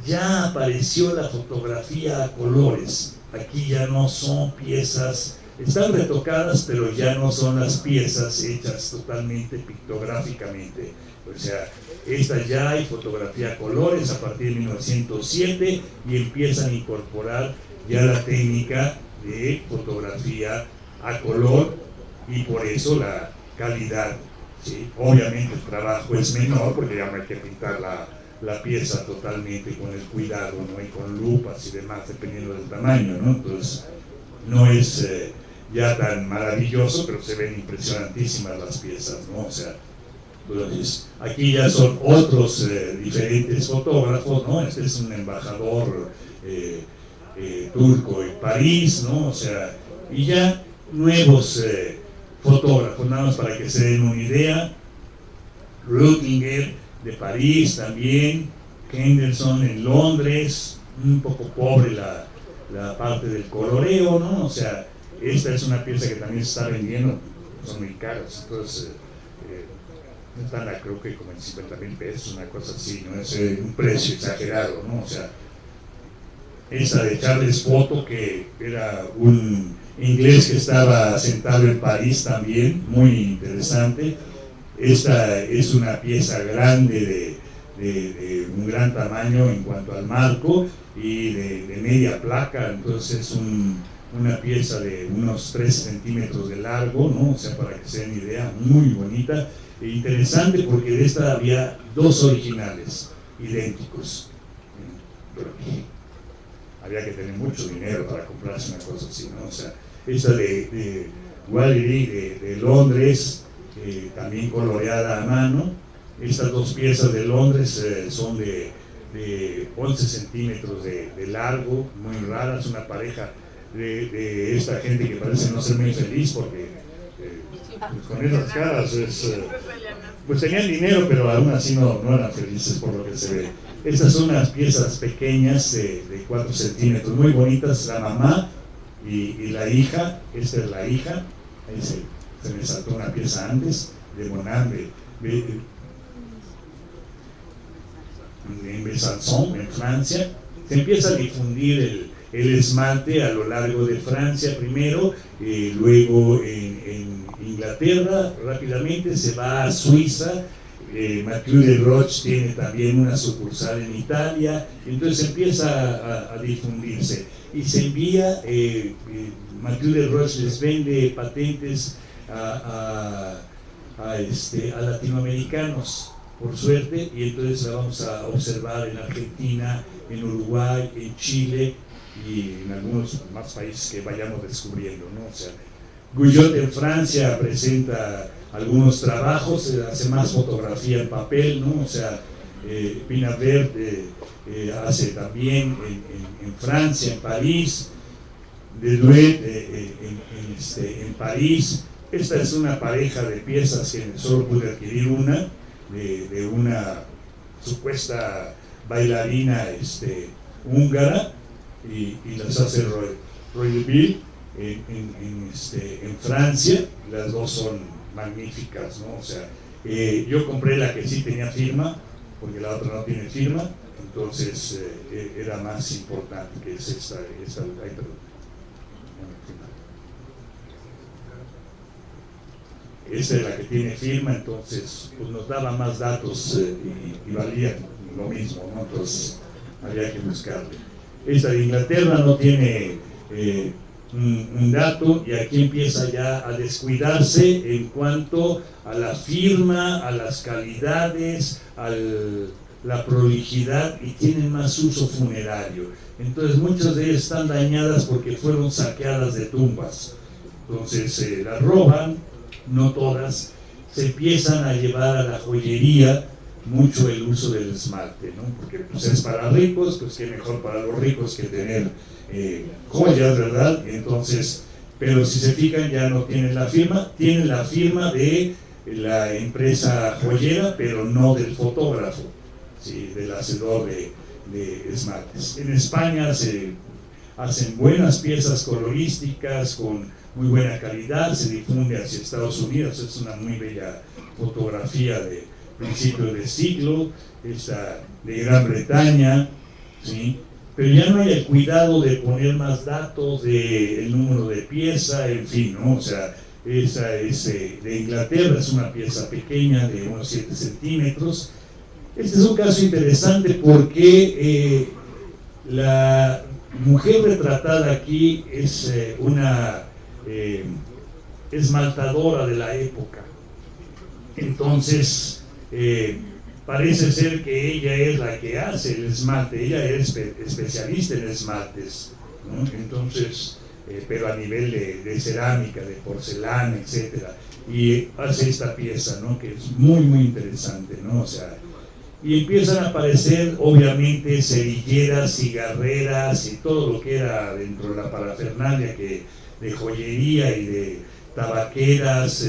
Ya apareció la fotografía a colores. Aquí ya no son piezas, están retocadas, pero ya no son las piezas hechas totalmente pictográficamente. O sea, esta ya hay fotografía a colores a partir de 1907 y empiezan a incorporar ya la técnica de fotografía a color, y por eso la calidad, ¿sí? Obviamente el trabajo es menor porque ya no hay que pintar la pieza totalmente con el cuidado, ¿no? Y con lupas y demás, dependiendo del tamaño, ¿no? Entonces no es ya tan maravilloso, pero se ven impresionantísimas las piezas, ¿no? O sea, entonces aquí ya son otros diferentes fotógrafos, ¿no? Este es un embajador turco en París, ¿no? O sea, y ya nuevos fotógrafos, nada más para que se den una idea. Rüdiger de París también, Henderson en Londres, un poco pobre la parte del coloreo, ¿no? O sea, esta es una pieza que también se está vendiendo, son muy caras, entonces están, creo que como en 50,000 pesos, una cosa así, ¿no? Es un precio exagerado, ¿no? O sea, esta de Charles Foto, que era un inglés que estaba sentado en París también, muy interesante. Esta es una pieza grande de un gran tamaño en cuanto al marco y de media placa, entonces es una pieza de unos 3 centímetros de largo, ¿no? O sea, para que se den idea, muy bonita e interesante, porque de esta había 2 originales idénticos. Pero había que tener mucho dinero para comprarse una cosa así, ¿no? O sea, esta de Wallery de Londres, también coloreada a mano. Estas 2 piezas de Londres son de 11 centímetros de largo, muy raras, una pareja de esta gente que parece no ser muy feliz porque pues con esas caras pues tenían dinero, pero aún así no eran felices por lo que se ve. Estas son unas piezas pequeñas de 4 centímetros, muy bonitas, la mamá y la hija. Esta es la hija, ahí se me saltó una pieza antes, de Monan, en Besançon, en Francia. Se empieza a difundir el esmalte a lo largo de Francia primero, luego en Inglaterra, rápidamente se va a Suiza. Mathieu de Roche tiene también una sucursal en Italia, entonces empieza a difundirse y se envía. Mathieu de Roche les vende patentes a latinoamericanos, por suerte, y entonces la vamos a observar en Argentina, en Uruguay, en Chile y en algunos más países que vayamos descubriendo, ¿no? O sea, Guyot en Francia presenta algunos trabajos, hace más fotografía en papel, ¿no? O sea, Pinabert hace también en Francia, en París, Deluet en París. Esta es una pareja de piezas que solo pude adquirir una, de una supuesta bailarina húngara, y las hace Roy Deville en Francia. Las 2 son magníficas, ¿no? O sea, yo compré la que sí tenía firma, porque la otra no tiene firma, entonces era más importante, que es esta ay, perdón. Esta es la que tiene firma, entonces pues nos daba más datos y valía lo mismo, ¿no? Entonces había que buscarle. Esta de Inglaterra no tiene un dato, y aquí empieza ya a descuidarse en cuanto a la firma, a las calidades, a la prolijidad, y tienen más uso funerario. Entonces muchas de ellas están dañadas porque fueron saqueadas de tumbas. Entonces las roban, no todas. Se empiezan a llevar a la joyería mucho el uso del esmalte, ¿no? Porque pues es para ricos, pues qué mejor para los ricos que tener joyas, ¿verdad? Entonces, pero si se fijan, ya no tienen la firma de la empresa joyera, pero no del fotógrafo, ¿sí? Del hacedor de esmaltes. En España se hacen buenas piezas colorísticas con muy buena calidad, se difunde hacia Estados Unidos. Es una muy bella fotografía de principios de siglo, esta de Gran Bretaña, ¿sí? Pero ya no hay el cuidado de poner más datos del número de pieza, en fin, ¿no? O sea, esa es de Inglaterra, es una pieza pequeña de unos 7 centímetros. Este es un caso interesante porque la mujer retratada aquí es una esmaltadora de la época. Entonces parece ser que ella es la que hace el esmalte, ella es especialista en esmaltes, ¿no? Entonces, pero a nivel de cerámica, de porcelana, etcétera, y hace esta pieza, ¿no? Que es muy muy interesante, ¿no? O sea, y empiezan a aparecer obviamente cerilleras, cigarreras y todo lo que era dentro de la parafernalia de joyería y de tabaqueras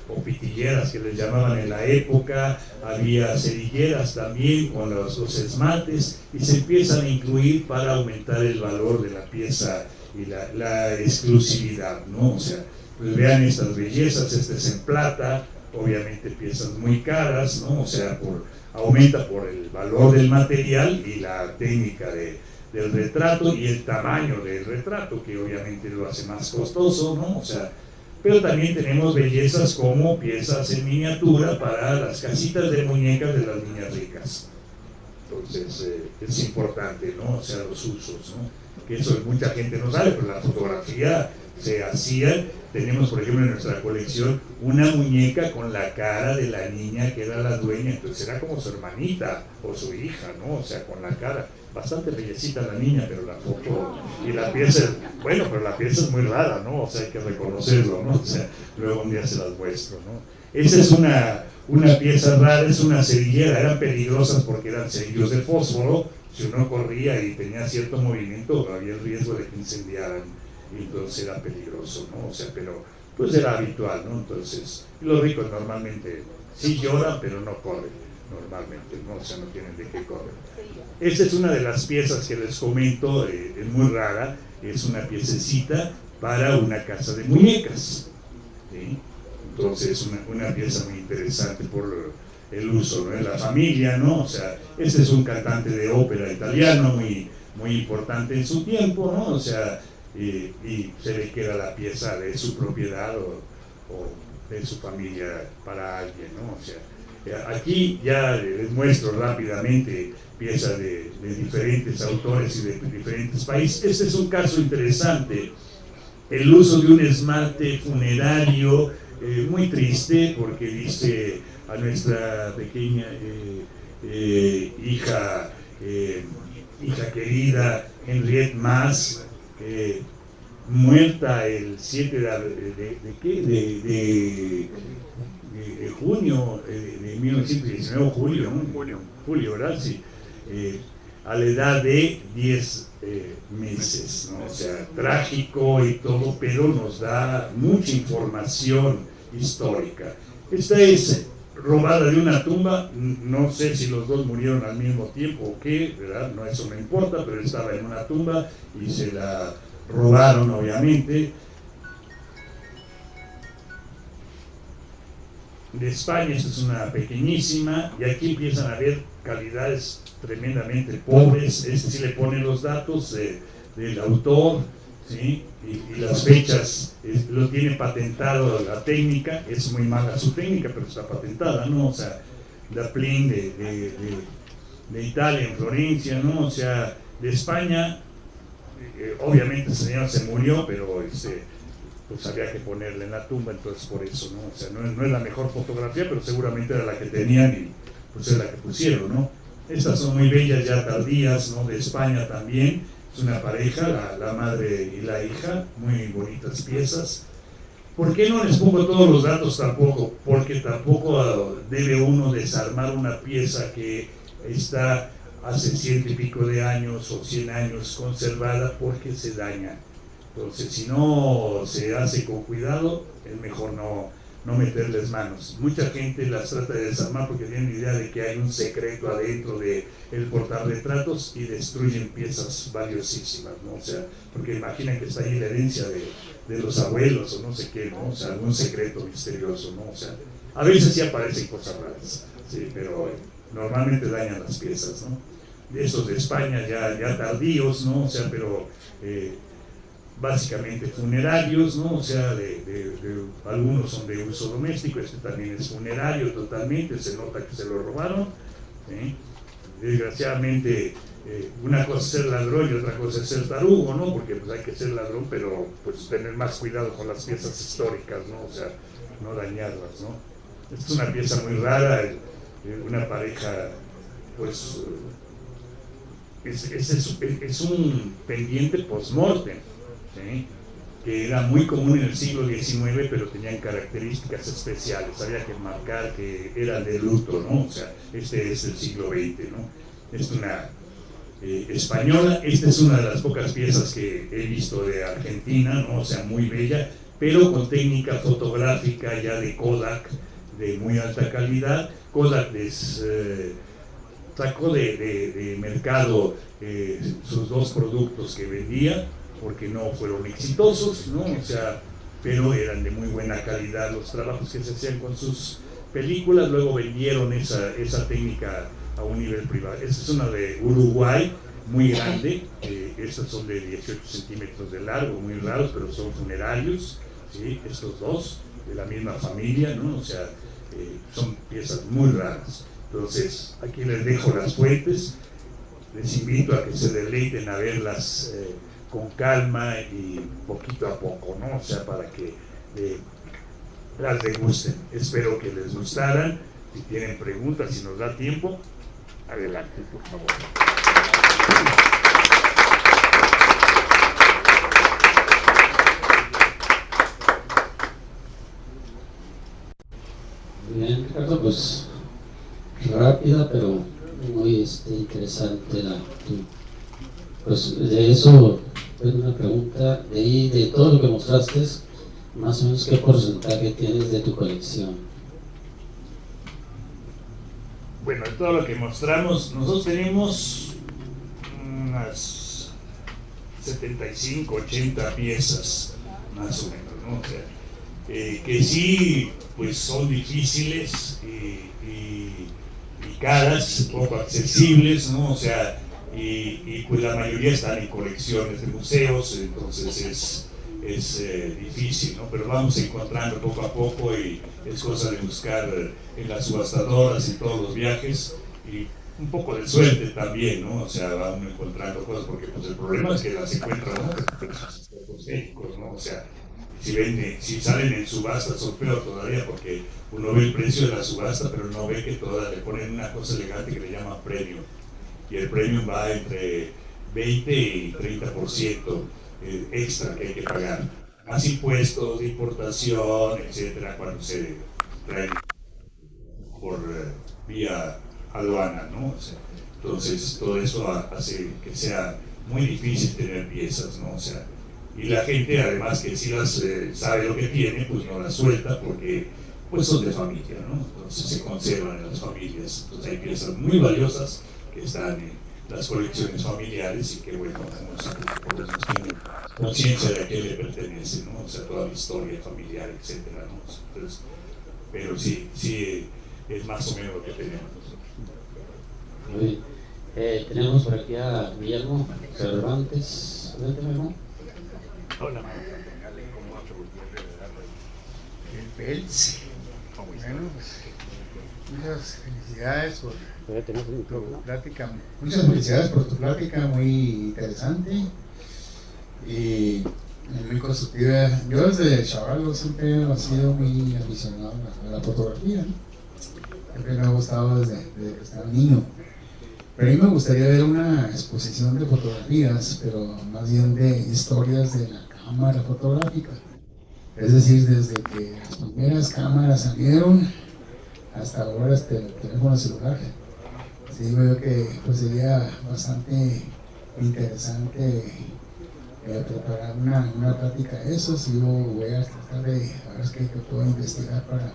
o pitilleras que les llamaban en la época. Había cerilleras también con los esmaltes, y se empiezan a incluir para aumentar el valor de la pieza y la exclusividad, ¿no? O sea, pues vean estas bellezas. Este es en plata, obviamente piezas muy caras, ¿no? O sea, aumenta por el valor del material y la técnica del retrato y el tamaño del retrato, que obviamente lo hace más costoso, ¿no? O sea, pero también tenemos bellezas como piezas en miniatura para las casitas de muñecas de las niñas ricas. Entonces es importante, ¿no? O sea, los usos, ¿no? que eso mucha gente no sabe, pero la fotografía se hacía. Tenemos, por ejemplo, en nuestra colección una muñeca con la cara de la niña que era la dueña, entonces era como su hermanita o su hija, ¿no? O sea, con la cara, bastante bellecita la niña, pero la foto y la pieza, bueno, pero la pieza es muy rara, ¿no? O sea, hay que reconocerlo, ¿no? O sea, luego un día se las muestro, ¿no? Esa es una pieza rara, es una cerillera, eran peligrosas porque eran cerillos de fósforo, si uno corría y tenía cierto movimiento, había el riesgo de que incendiaran. Y entonces era peligroso, ¿no? O sea, pero pues era habitual, ¿no? Entonces, los ricos normalmente sí lloran, pero no corren, normalmente, ¿no? O sea, no tienen de qué correr. Esta es una de las piezas que les comento, es muy rara, es una piececita para una casa de muñecas, ¿sí? Entonces, una pieza muy interesante por el uso, ¿no? En la familia, ¿no? O sea, este es un cantante de ópera italiano muy importante en su tiempo, ¿no? O sea, y se ve que era la pieza de su propiedad o de su familia para alguien, ¿no? O sea, aquí ya les muestro rápidamente piezas de diferentes autores y de diferentes países. Este es un caso interesante, el uso de un esmalte funerario, muy triste, porque dice a nuestra pequeña hija querida Henriette Mas, muerta el 7 de junio de 1919, julio, ¿verdad? Sí, a la edad de 10 meses, ¿no? O sea, trágico y todo, pero nos da mucha información histórica. Esta es robada de una tumba, no sé si los dos murieron al mismo tiempo o qué, ¿verdad? No, eso no importa, pero estaba en una tumba y se la robaron, obviamente. De España, esta es una pequeñísima, y aquí empiezan a ver calidades tremendamente pobres. Este sí le pone los datos del autor, ¿sí? Y las fechas, lo tiene patentado la técnica, es muy mala su técnica, pero está patentada, ¿no? O sea, Daplin de Italia, en Florencia, ¿no? O sea, de España, obviamente el señor se murió, pero pues había que ponerle en la tumba, entonces por eso, ¿no? O sea, no es la mejor fotografía, pero seguramente era la que tenían y pues es la que pusieron, ¿no? Estas son muy bellas, ya tardías, ¿no? De España también. Es una pareja, la madre y la hija, muy bonitas piezas. ¿Por qué no les pongo todos los datos tampoco? Porque tampoco debe uno desarmar una pieza que está hace 100 y pico de años o 100 años conservada, porque se daña. Entonces, si no se hace con cuidado, es mejor no meterles manos. Mucha gente las trata de desarmar porque tienen idea de que hay un secreto adentro del portarretratos y destruyen piezas valiosísimas, ¿no? O sea, porque imaginan que está ahí la herencia de los abuelos o no sé qué, ¿no? O sea, algún secreto misterioso, ¿no? O sea, a veces sí aparecen cosas raras, ¿sí? Pero normalmente dañan las piezas, ¿no? De esos de España ya tardíos, ¿no? O sea, pero básicamente funerarios, ¿no? O sea, algunos son de uso doméstico, este también es funerario totalmente, se nota que se lo robaron, ¿sí? Desgraciadamente, una cosa es ser ladrón y otra cosa es ser tarugo, ¿no? Porque pues hay que ser ladrón, pero pues tener más cuidado con las piezas históricas, ¿no? O sea, no dañarlas, ¿no? Esta es una pieza muy rara, una pareja, pues, es un pendiente post-mortem, ¿sí? Que era muy común en el siglo XIX, pero tenían características especiales, había que marcar que era de luto, ¿no? O sea, este es el siglo XX, ¿no? Es una española, esta es una de las pocas piezas que he visto de Argentina, ¿no? O sea, muy bella, pero con técnica fotográfica ya de Kodak, de muy alta calidad. Kodak sacó de mercado sus dos productos que vendía, porque no fueron exitosos, ¿no? O sea, pero eran de muy buena calidad los trabajos que se hacían con sus películas. Luego vendieron esa técnica a un nivel privado. Esta es una de Uruguay, muy grande, estas son de 18 centímetros de largo, muy raros, pero son funerarios, ¿sí? Estos dos, de la misma familia, ¿no? O sea, son piezas muy raras. Entonces, aquí les dejo las fuentes, les invito a que se deleiten a ver con calma y poquito a poco, ¿no? O sea, para que las degusten. Espero que les gustaran. Si tienen preguntas, si nos da tiempo, adelante, por favor. Bien, Ricardo, pues rápida, pero muy interesante pues de eso, pues una pregunta, de ahí, de todo lo que mostraste, más o menos qué porcentaje tienes de tu colección. Bueno, de todo lo que mostramos, nosotros tenemos unas 75, 80 piezas, más o menos, ¿no? O sea, que sí, pues son difíciles y caras, poco accesibles, ¿no? O sea, y pues la mayoría están en colecciones de museos, entonces es difícil, ¿no? Pero vamos encontrando poco a poco y es cosa de buscar en las subastadoras y todos los viajes y un poco de suerte también, ¿no? O sea, vamos encontrando cosas porque pues el problema es que las encuentran a precios estratosféricos, ¿no? O sea, si salen en subasta son peor todavía porque uno ve el precio de la subasta pero no ve que todas le ponen una cosa elegante que le llaman premium y el premium va entre 20 y 30% extra que hay que pagar, más impuestos de importación, etcétera, cuando se traen por vía aduana, ¿no? O sea, entonces todo eso hace que sea muy difícil tener piezas, ¿no? O sea, y la gente además que si las sabe lo que tiene, pues no las suelta porque pues son de familia, ¿no? Entonces se conservan en las familias, entonces hay piezas muy valiosas que están en las colecciones familiares y que bueno, por lo menos tienen conciencia de a qué le pertenece, ¿no? O sea, toda la historia familiar, etcétera, ¿no? Entonces, pero sí es más o menos lo que tenemos nosotros. Muy bien. Tenemos por aquí a Guillermo Cervantes. Hola. El Belz. Bueno, pues muchas felicidades por tu plática. Muchas felicidades por tu plática, muy interesante y muy constructiva. Yo desde chaval siempre he sido muy aficionado a la fotografía, ¿no? Siempre me ha gustado desde que estaba niño. Pero a mí me gustaría ver una exposición de fotografías, pero más bien de historias de la cámara fotográfica. Es decir, desde que las primeras cámaras salieron hasta ahora el teléfono celular. Sí, veo que pues, sería bastante interesante preparar una plática de eso. Sí, yo voy a tratar de a ver qué puedo investigar para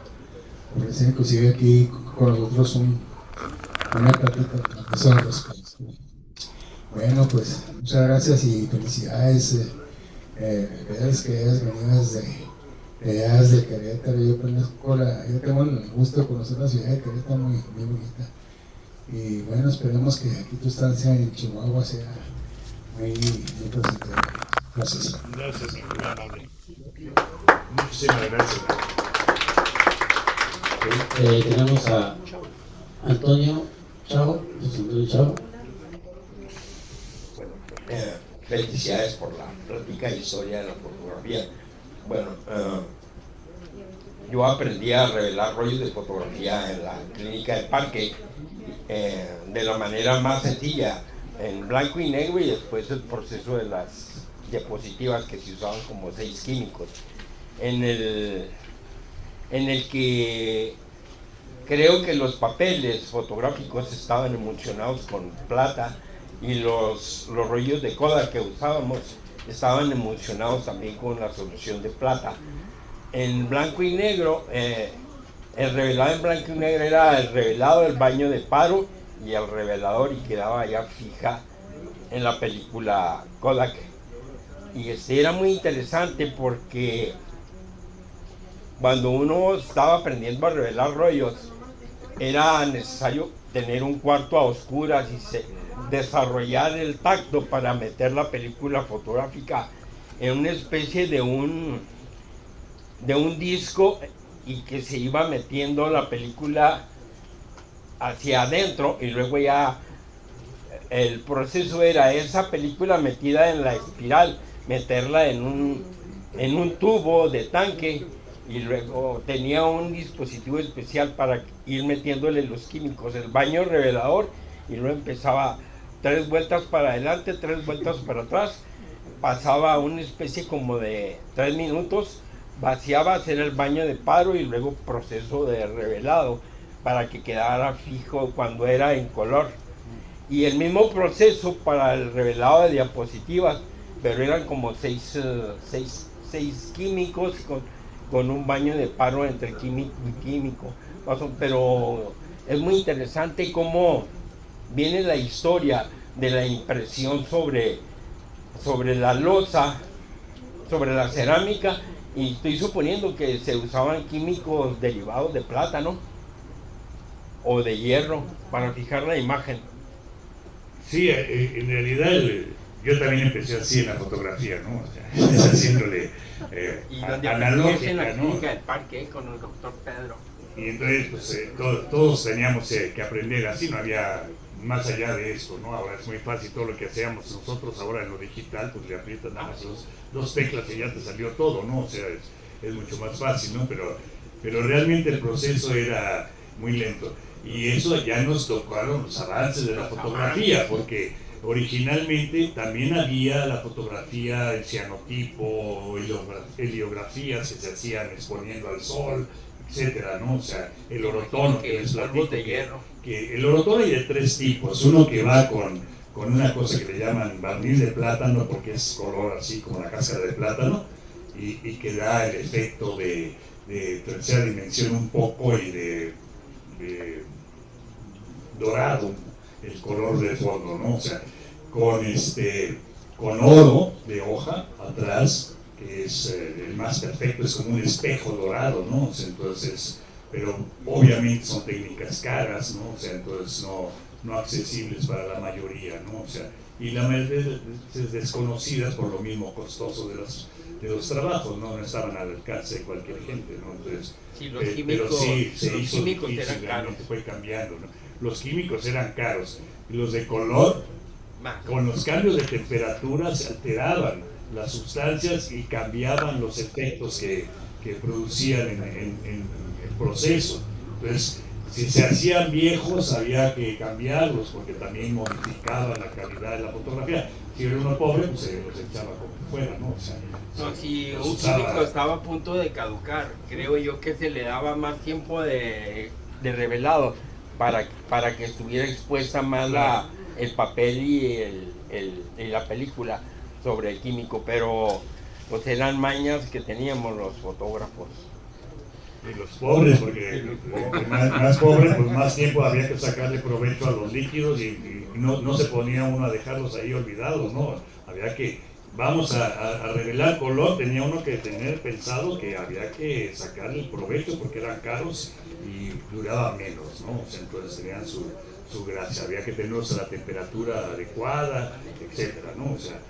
ofrecer inclusive aquí con nosotros una plática con nosotros. Bueno, pues muchas gracias y felicidades. Ves que hayas venido desde Querétaro. Yo tengo el gusto de conocer la ciudad de Querétaro, muy bonita. Y bueno, esperemos que aquí tu estancia en Chihuahua sea muy placentera. Gracias. Gracias, muy amable. Muchísimas gracias. Tenemos a Antonio Chao. Chao. Bueno, felicidades por la plática e historia de la fotografía. Bueno, yo aprendí a revelar rollos de fotografía en la clínica del parque de la manera más sencilla, en blanco y negro, y después el proceso de las diapositivas que se usaban como 6 químicos, en el que creo que los papeles fotográficos estaban emulsionados con plata y los rollos de Kodak que usábamos estaban emulsionados también con la solución de plata. En blanco y negro, el revelado en blanco y negro era el revelado del baño de paro y el revelador, y quedaba ya fija en la película Kodak. Y era muy interesante porque cuando uno estaba aprendiendo a revelar rollos era necesario tener un cuarto a oscuras y desarrollar el tacto para meter la película fotográfica en una especie de un disco, y que se iba metiendo la película hacia adentro y luego ya el proceso era esa película metida en la espiral, meterla en un tubo de tanque, y luego tenía un dispositivo especial para ir metiéndole los químicos, el baño revelador, y luego empezaba 3 vueltas para adelante, 3 vueltas para atrás, pasaba una especie como de 3 minutos, vaciaba, hacer el baño de paro y luego proceso de revelado para que quedara fijo cuando era en color. Y el mismo proceso para el revelado de diapositivas, pero eran como 6 químicos con un baño de paro entre químico y químico. Pero es muy interesante cómo viene la historia de la impresión sobre la loza, sobre la cerámica, y estoy suponiendo que se usaban químicos derivados de plátano o de hierro para fijar la imagen. Sí, en realidad yo también empecé así en la fotografía, ¿no? O sea, haciéndole y donde analógica, en la ¿no? clínica del parque con el doctor Pedro. Y entonces pues, todos teníamos que aprender así, no había más allá de esto, ¿no? Ahora es muy fácil todo lo que hacíamos nosotros ahora en lo digital, pues le aprietas nada más dos teclas y ya te salió todo, ¿no? O sea, es mucho más fácil, ¿no? Pero realmente el proceso era muy lento. Y eso ya nos tocaron los avances de la fotografía, porque originalmente también había la fotografía, el cianotipo, heliografías que se hacían exponiendo al sol, etcétera, ¿no? O sea, el orotono que les platico, que el orotono hay de 3 tipos, uno que va con una cosa que le llaman barniz de plátano, porque es color así como la cáscara de plátano, y que da el efecto de tercera dimensión un poco y de dorado, el color de fondo, ¿no? O sea, con oro de hoja atrás, que es el más perfecto, es como un espejo dorado, ¿no? O sea, entonces, pero obviamente son técnicas caras, ¿no? O sea, entonces no accesibles para la mayoría, ¿no? O sea, y la mayoría es desconocidas por lo mismo costoso de los trabajos, ¿no? No estaban al alcance de cualquier gente, ¿no? Entonces, sí, los químicos, pero sí, se hizo químicos difícil, eran realmente caros. fue cambiando, ¿no? Los químicos eran caros, y los de color, con los cambios de temperatura se alteraban las sustancias y cambiaban los efectos que producían en el proceso. Entonces, si se hacían viejos había que cambiarlos porque también modificaban la calidad de la fotografía. Si era uno pobre, pues se los echaba como fuera, ¿no? O sea, no, si un químico estaba a punto de caducar, creo yo que se le daba más tiempo de revelado para que estuviera expuesta más el papel y la película sobre el químico, pero pues eran mañas que teníamos los fotógrafos. Y los pobres, porque más pobres, pues más tiempo había que sacarle provecho a los líquidos y no se ponía uno a dejarlos ahí olvidados, ¿no? Había que, vamos a revelar color, tenía uno que tener pensado que había que sacarle el provecho porque eran caros y duraban menos, ¿no? O sea, entonces tenían su gracia, había que tenerlos a la temperatura adecuada, etcétera, ¿no? O sea,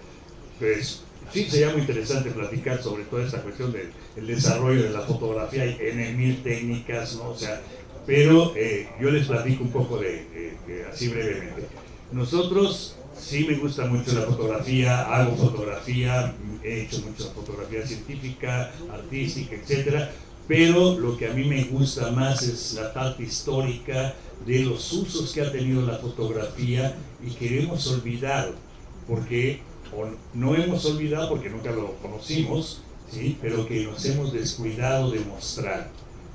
pues sí, sería muy interesante platicar sobre toda esta cuestión del desarrollo de la fotografía y en 1000 técnicas, ¿no? O sea, pero yo les platico un poco así brevemente. Nosotros, sí me gusta mucho la fotografía, hago fotografía, he hecho mucha fotografía científica, artística, etcétera, pero lo que a mí me gusta más es la parte histórica de los usos que ha tenido la fotografía y queremos olvidar, porque o no hemos olvidado porque nunca lo conocimos, ¿sí? Pero que nos hemos descuidado de mostrar.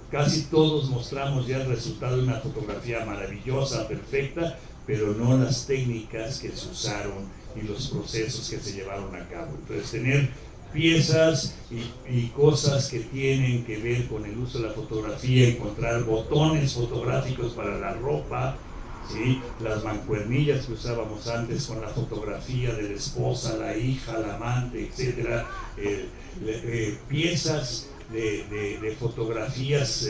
Casi todos mostramos ya el resultado de una fotografía maravillosa, perfecta, pero no las técnicas que se usaron y los procesos que se llevaron a cabo. Entonces, tener piezas y cosas que tienen que ver con el uso de la fotografía, encontrar botones fotográficos para la ropa, ¿sí? Las mancuernillas que usábamos antes con la fotografía de la esposa, la hija, la amante, etc. Piezas de fotografías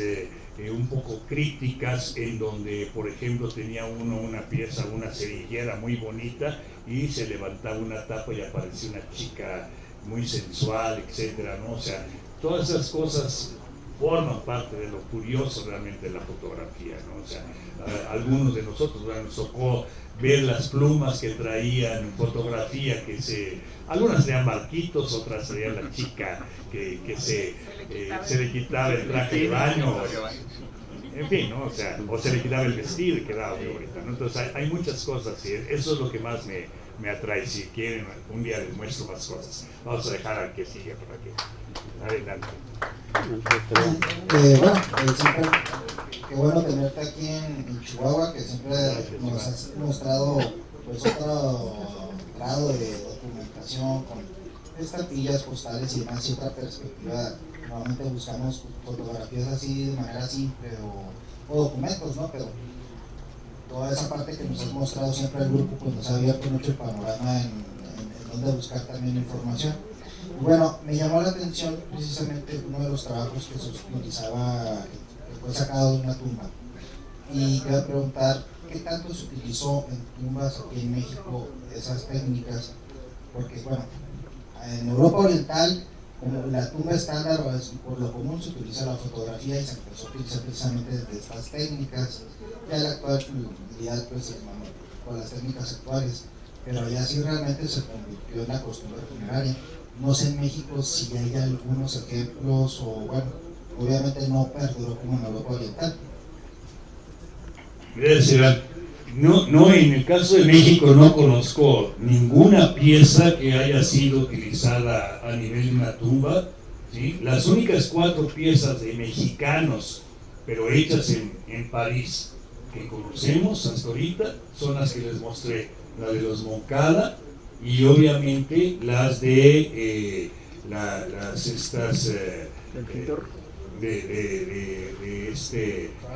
un poco críticas en donde, por ejemplo, tenía uno una pieza, una cerillera muy bonita y se levantaba una tapa y aparecía una chica muy sensual, etcétera, ¿no? O sea, todas esas cosas forman parte de lo curioso realmente de la fotografía, ¿no? O sea, algunos de nosotros, bueno, nos tocó ver las plumas que traían en fotografía, algunas traían barquitos, otras traían la chica que se le quitaba el traje de baño, en fin, ¿no? O sea, o se le quitaba el vestido y quedaba muy bonita, ¿no? Entonces hay muchas cosas y eso es lo que más me atrae. Si quieren, un día les muestro más cosas. Vamos a dejar al que sigue por aquí. Adelante. Bueno, siempre qué bueno tenerte aquí en Chihuahua, que siempre nos has mostrado pues otro grado de documentación con estampillas, postales y demás, y otra perspectiva. Normalmente buscamos fotografías así de manera simple o documentos, ¿no? Pero toda esa parte que nos has mostrado siempre al grupo, pues nos ha abierto mucho el panorama en donde buscar también información. Y bueno, me llamó la atención precisamente uno de los trabajos que se utilizaba, que fue sacado de una tumba. Y quiero preguntar, ¿qué tanto se utilizó en tumbas aquí en México esas técnicas? Porque bueno, en Europa Oriental, como la tumba estándar, por lo común se utiliza la fotografía y se empezó a utilizar precisamente desde estas técnicas. Ya en la actualidad, pues, con las técnicas actuales, pero allá sí realmente se convirtió en la costumbre funeraria. No sé en México si hay algunos ejemplos o, bueno, obviamente no perduró como en Europa Oriental. Gracias. No, en el caso de México no conozco ninguna pieza que haya sido utilizada a nivel de una tumba, ¿sí? Las únicas 4 piezas de mexicanos, pero hechas en París, que conocemos hasta ahorita, son las que les mostré, la de los Moncada y obviamente las de de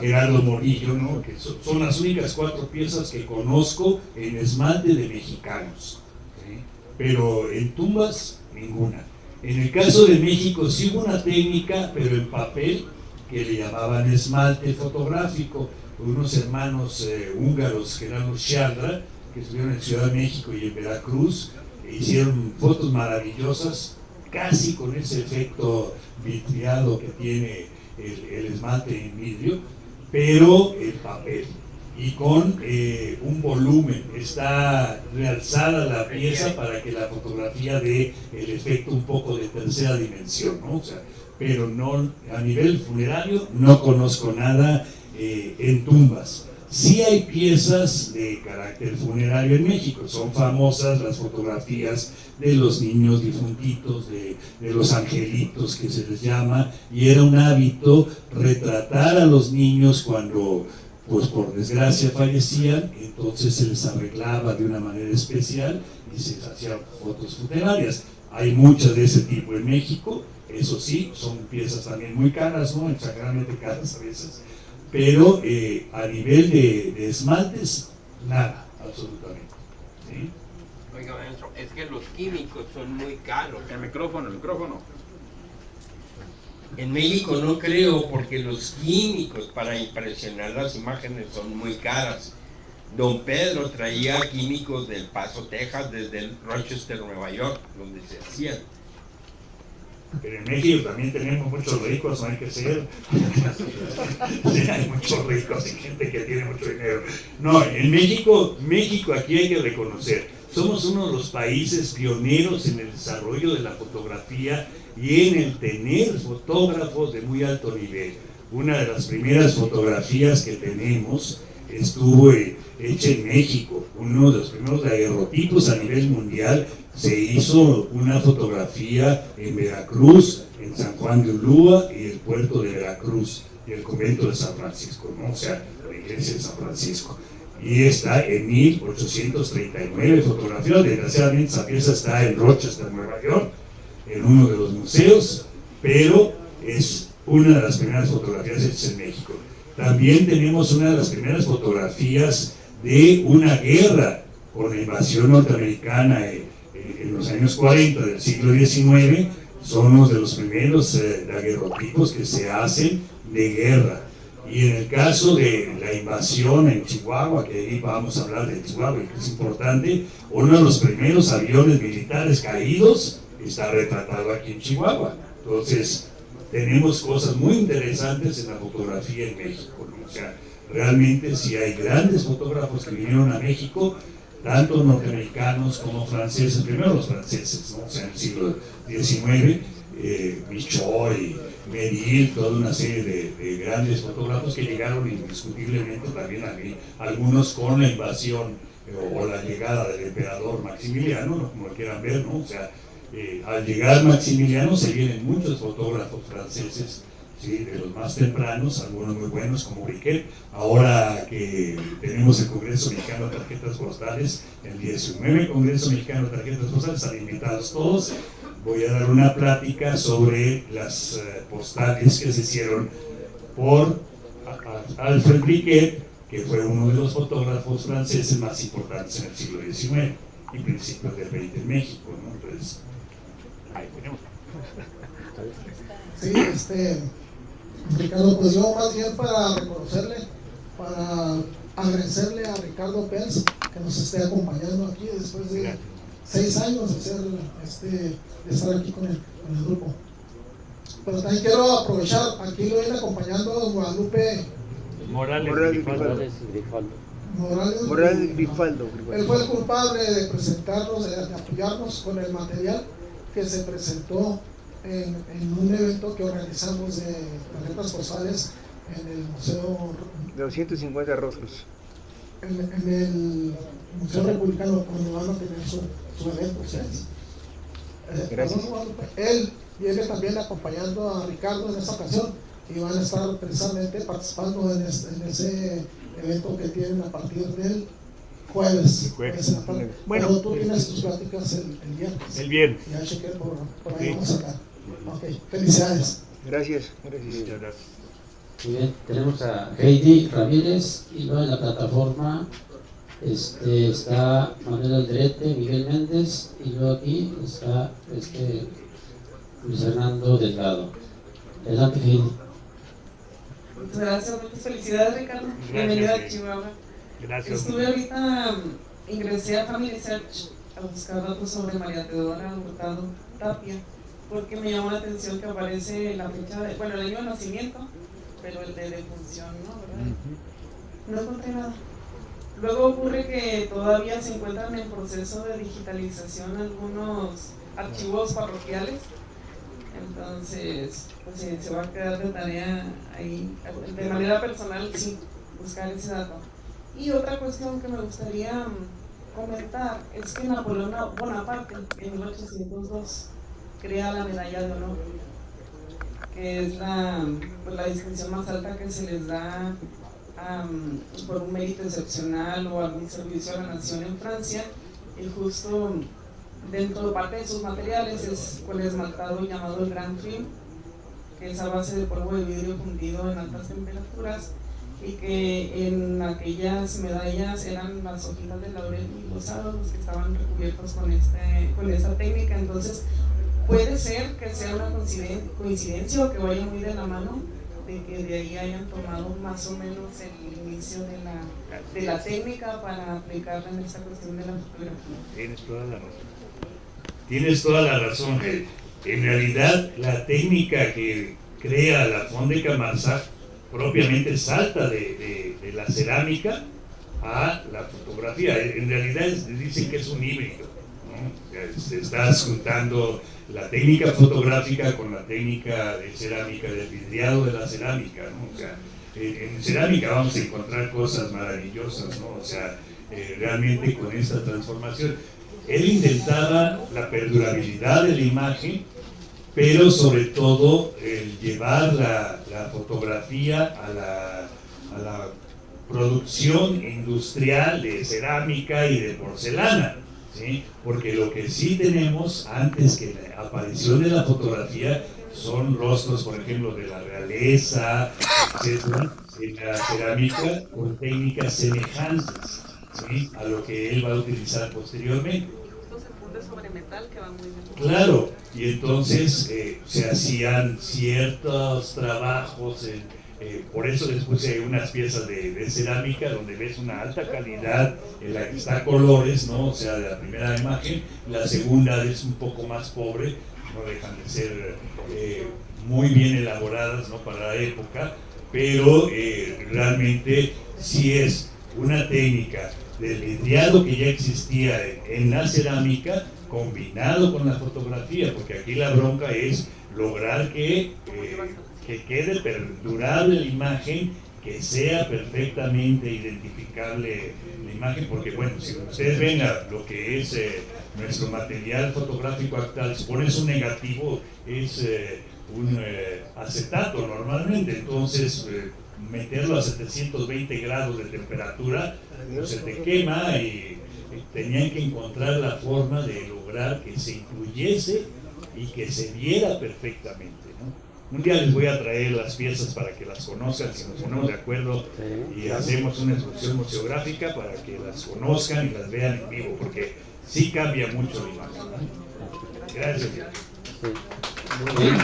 Gerardo Morillo, ¿no? Que son las únicas 4 piezas que conozco en esmalte de mexicanos, ¿sí? Pero en tumbas ninguna. En el caso de México sí hubo una técnica, pero en papel, que le llamaban esmalte fotográfico. Unos hermanos húngaros, que eran los Chandra, que estuvieron en Ciudad de México y en Veracruz, hicieron fotos maravillosas, casi con ese efecto vidriado que tiene el esmalte en vidrio, pero en papel y con un volumen. Está realzada la pieza para que la fotografía dé el efecto un poco de tercera dimensión, ¿no? O sea, pero no a nivel funerario no conozco nada en tumbas. Sí hay piezas de carácter funerario en México, son famosas las fotografías de los niños difuntitos, de los angelitos que se les llama, y era un hábito retratar a los niños cuando, pues por desgracia, fallecían. Entonces se les arreglaba de una manera especial y se hacían fotos funerarias. Hay muchas de ese tipo en México, eso sí, son piezas también muy caras, ¿no? Exageradamente caras a veces. Pero a nivel de esmaltes, nada, absolutamente, ¿sí? Oiga, maestro, es que los químicos son muy caros. El micrófono. En México no creo, porque los químicos para impresionar las imágenes son muy caras. Don Pedro traía químicos del Paso, Texas, desde Rochester, Nueva York, donde se hacían. Pero en México también tenemos muchos ricos, no hay que ser. Sí, hay muchos ricos y gente que tiene mucho dinero. No, en México aquí hay que reconocer, somos uno de los países pioneros en el desarrollo de la fotografía y en el tener fotógrafos de muy alto nivel. Una de las primeras fotografías que tenemos estuvo hecha en México. Uno de los primeros daguerrotipos a nivel mundial se hizo una fotografía en Veracruz, en San Juan de Ulúa y el puerto de Veracruz y el convento de San Francisco, ¿no? O sea, la iglesia de San Francisco. Y está en 1839 fotografiado. Desgraciadamente esa pieza está en Rochester, Nueva York, en uno de los museos, pero es una de las primeras fotografías hechas en México. También tenemos una de las primeras fotografías de una guerra con la invasión norteamericana en los años 40 del siglo XIX. Son uno de los primeros daguerrotipos que se hacen de guerra. Y en el caso de la invasión en Chihuahua, que ahí vamos a hablar de Chihuahua, que es importante, uno de los primeros aviones militares caídos está retratado aquí en Chihuahua. Entonces, tenemos cosas muy interesantes en la fotografía en México, ¿no? O sea, realmente sí hay grandes fotógrafos que vinieron a México, tanto norteamericanos como franceses, primero los franceses, ¿no? O sea, en el siglo XIX, Michoy, Meril, toda una serie de grandes fotógrafos que llegaron indiscutiblemente también aquí, algunos con la invasión o la llegada del emperador Maximiliano, ¿no? Como lo quieran ver, ¿no? O sea, al llegar Maximiliano se vienen muchos fotógrafos franceses, ¿sí? De los más tempranos, algunos muy buenos como Briquet. Ahora que tenemos el Congreso Mexicano de Tarjetas Postales, el 19 Congreso Mexicano de Tarjetas Postales, están invitados todos. Voy a dar una plática sobre las postales que se hicieron por Alfred Briquet, que fue uno de los fotógrafos franceses más importantes en el siglo XIX y principios del XX en México, ¿no? Entonces, ahí tenemos. Sí, Ricardo, pues yo más bien para reconocerle, para agradecerle a Ricardo Pels que nos esté acompañando aquí después de 6 años de estar aquí con el grupo. Pero también quiero aprovechar, aquí lo viene acompañando Guadalupe Morales Grifaldo. Él fue el culpable de presentarnos, de apoyarnos con el material que se presentó en un evento que organizamos de tarjetas postales en el Museo de 250 rostros. En el Museo Republicano, donde van a tener su evento ustedes. Gracias. Él viene también acompañando a Ricardo en esta ocasión y van a estar precisamente participando en ese evento que tienen a partir del jueves. En la tarde. Bueno, pero tú tienes tus pláticas el viernes. El viernes. Ya chequé por ahí, Sí. vamos a sacar. Ok, felicidades. Gracias. Muchas gracias. Muy bien, tenemos a Heidi Ramírez y luego en la plataforma está Manuel Aldrete, Miguel Méndez y luego aquí está Luis Fernando Delgado. Adelante, Heidi. Muchas gracias, muchas felicidades, Ricardo. Bienvenido a Chihuahua. Gracias. Estuve ahorita, ingresé a Family Search a buscar datos sobre María Teodora Hurtado Tapia, porque me llamó la atención que aparece la fecha de, bueno, el año de nacimiento, pero el de defunción, ¿no? ¿Verdad? No encontré nada. Luego ocurre que todavía se encuentran en proceso de digitalización algunos archivos parroquiales. Entonces, pues se va a quedar de tarea ahí, de manera personal, sí, buscar ese dato. Y otra cuestión que me gustaría comentar es que Napoleón Bonaparte, en 1802, crea la medalla de honor, que es la distinción más alta que se les da por un mérito excepcional o algún servicio a la nación en Francia, y justo dentro de parte de sus materiales es con el esmaltado llamado el Grand Film, que es a base de polvo de vidrio fundido en altas temperaturas, y que en aquellas medallas eran las hojitas de laurel y los hados los que estaban recubiertos con esta técnica. Entonces puede ser que sea una coincidencia o que vaya muy de la mano de que de ahí hayan tomado más o menos el inicio de la técnica para aplicarla en esta cuestión de la fotografía. Tienes toda la razón. Tienes toda la razón. En realidad, la técnica que crea la Font de Camarsac propiamente salta de la cerámica a la fotografía. En realidad dicen que es un híbrido, ¿no? Estás juntando la técnica fotográfica con la técnica de cerámica, del vidriado de la cerámica, ¿no? O sea, en cerámica vamos a encontrar cosas maravillosas, ¿no? O sea, realmente con esta transformación. Él intentaba la perdurabilidad de la imagen, pero sobre todo el llevar la fotografía a la producción industrial de cerámica y de porcelana, ¿sí? Porque lo que sí tenemos antes que la aparición de la fotografía son rostros, por ejemplo, de la realeza, etcétera, en la cerámica con técnicas semejantes, ¿sí? A lo que él va a utilizar posteriormente. Se funde sobre metal que va muy bien. Claro, y entonces se hacían ciertos trabajos, por eso les puse unas piezas de cerámica donde ves una alta calidad en la que está colores, ¿no? O sea, de la primera imagen, la segunda es un poco más pobre, no dejan de ser muy bien elaboradas, ¿no?, para la época, pero realmente sí es una técnica del vidriado que ya existía en la cerámica combinado con la fotografía, porque aquí la bronca es lograr que quede perdurable la imagen, que sea perfectamente identificable la imagen, porque bueno, si ustedes ven lo que es nuestro material fotográfico actual, si pones un negativo es un acetato normalmente, entonces meterlo a 720 grados de temperatura pues se te quema, y tenían que encontrar la forma de lograr que se incluyese y que se viera perfectamente, ¿no? Un día les voy a traer las piezas para que las conozcan, si nos ponemos de acuerdo y hacemos una exposición museográfica para que las conozcan y las vean en vivo, porque sí cambia mucho la imagen, ¿no? Gracias. Bien,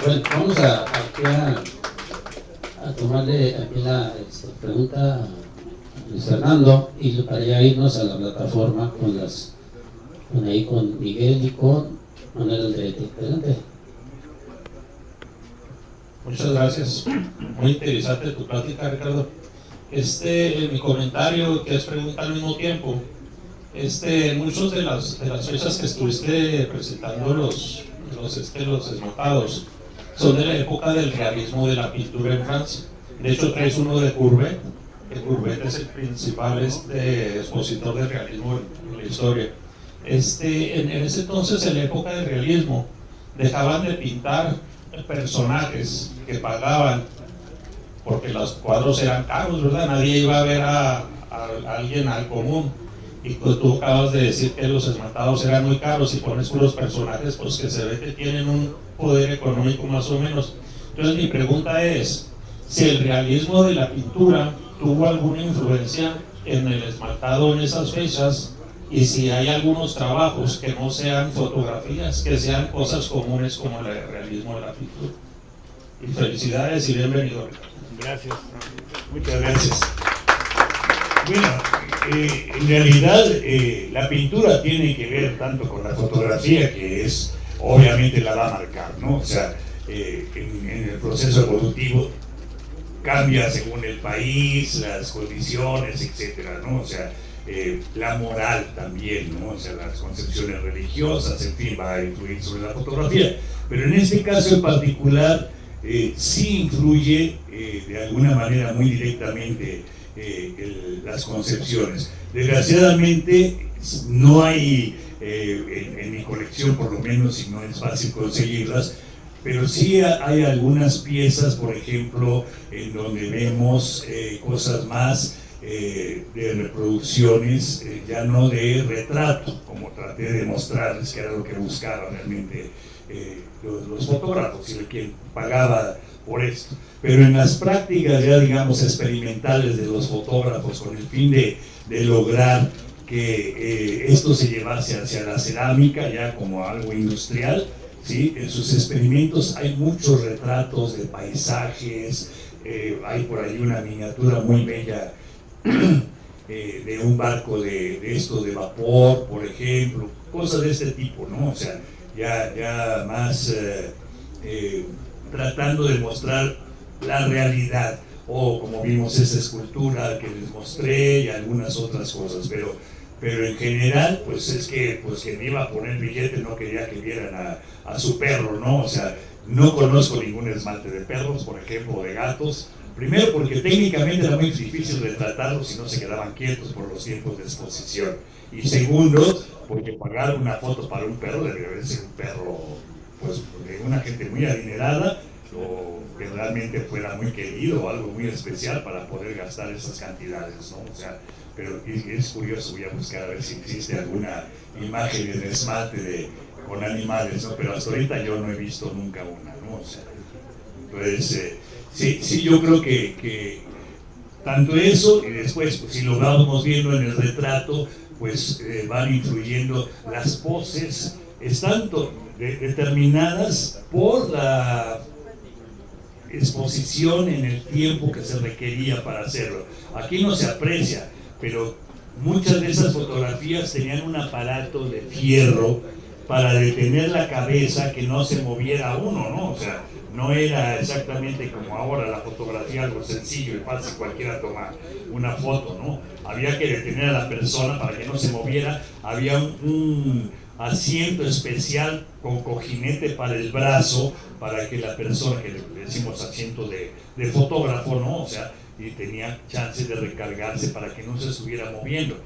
bueno, vamos a tomarle aquí la pregunta a Luis Fernando, y para ya irnos a la plataforma con Miguel y con Manuel Andretti. Adelante. Muchas gracias. Muy interesante tu plática, Ricardo. Mi comentario, que es pregunta al mismo tiempo. Muchos de las fechas que estuviste presentando los esmaltados son de la época del realismo de la pintura en Francia. De hecho, traes uno de Courbet, que Courbet es el principal expositor del realismo en la historia. En ese entonces, en la época del realismo, dejaban de pintar personajes que pagaban, porque los cuadros eran caros, ¿verdad? Nadie iba a ver a alguien al común. Y tú acabas de decir que los esmaltados eran muy caros, y pones puros personajes pues que se ve que tienen un poder económico más o menos. Entonces mi pregunta es, si el realismo de la pintura tuvo alguna influencia en el esmaltado en esas fechas, y si hay algunos trabajos que no sean fotografías, que sean cosas comunes como el realismo de la pintura. Y felicidades y bienvenido. Gracias. Muchas gracias. Bueno, en realidad la pintura tiene que ver tanto con la fotografía, que es, obviamente la va a marcar, ¿no? O sea, en el proceso evolutivo cambia según el país, las condiciones, etcétera, ¿no? O sea, la moral también, ¿no? O sea, las concepciones religiosas, en fin, va a influir sobre la fotografía. Pero en este caso en particular, sí influye de alguna manera muy directamente las concepciones. Desgraciadamente no hay en mi colección, por lo menos, y no es fácil conseguirlas, pero sí hay algunas piezas, por ejemplo, en donde vemos cosas más de reproducciones, ya no de retrato, como traté de mostrarles que era lo que buscaba realmente los fotógrafos y quien pagaba por esto. Pero en las prácticas ya, digamos, experimentales de los fotógrafos, con el fin de lograr que esto se llevase hacia la cerámica ya como algo industrial, ¿sí? En sus experimentos hay muchos retratos de paisajes, hay por ahí una miniatura muy bella de un barco de estos de vapor, por ejemplo, cosas de este tipo, ¿no? O sea, ya más tratando de mostrar la realidad, o como vimos esa escultura que les mostré y algunas otras cosas, pero en general, pues es que quien iba a poner billete no quería que vieran a su perro, ¿no? O sea, no conozco ningún esmalte de perros, por ejemplo, de gatos. Primero porque técnicamente era muy difícil retratarlos si no se quedaban quietos por los tiempos de exposición. Y segundo, porque pagar una foto para un perro debería ser un perro, pues, de una gente muy adinerada, o que realmente fuera muy querido o algo muy especial para poder gastar esas cantidades, ¿no? O sea, pero es curioso, voy a buscar a ver si existe alguna imagen de esmalte con animales, ¿no? Pero hasta ahorita yo no he visto nunca una, ¿no? O sea, entonces, sí, yo creo que tanto eso, y después, pues, si lo vamos viendo en el retrato, pues van influyendo las poses, están determinadas por la exposición en el tiempo que se requería para hacerlo. Aquí no se aprecia, pero muchas de esas fotografías tenían un aparato de fierro para detener la cabeza, que no se moviera uno, ¿no? O sea, No era exactamente como ahora la fotografía, algo sencillo y fácil, cualquiera toma una foto, ¿no? Había que detener a la persona para que no se moviera, había un asiento especial con cojinete para el brazo, para que la persona, que le decimos asiento de fotógrafo, ¿no? O sea, y tenía chance de recargarse para que no se estuviera moviendo.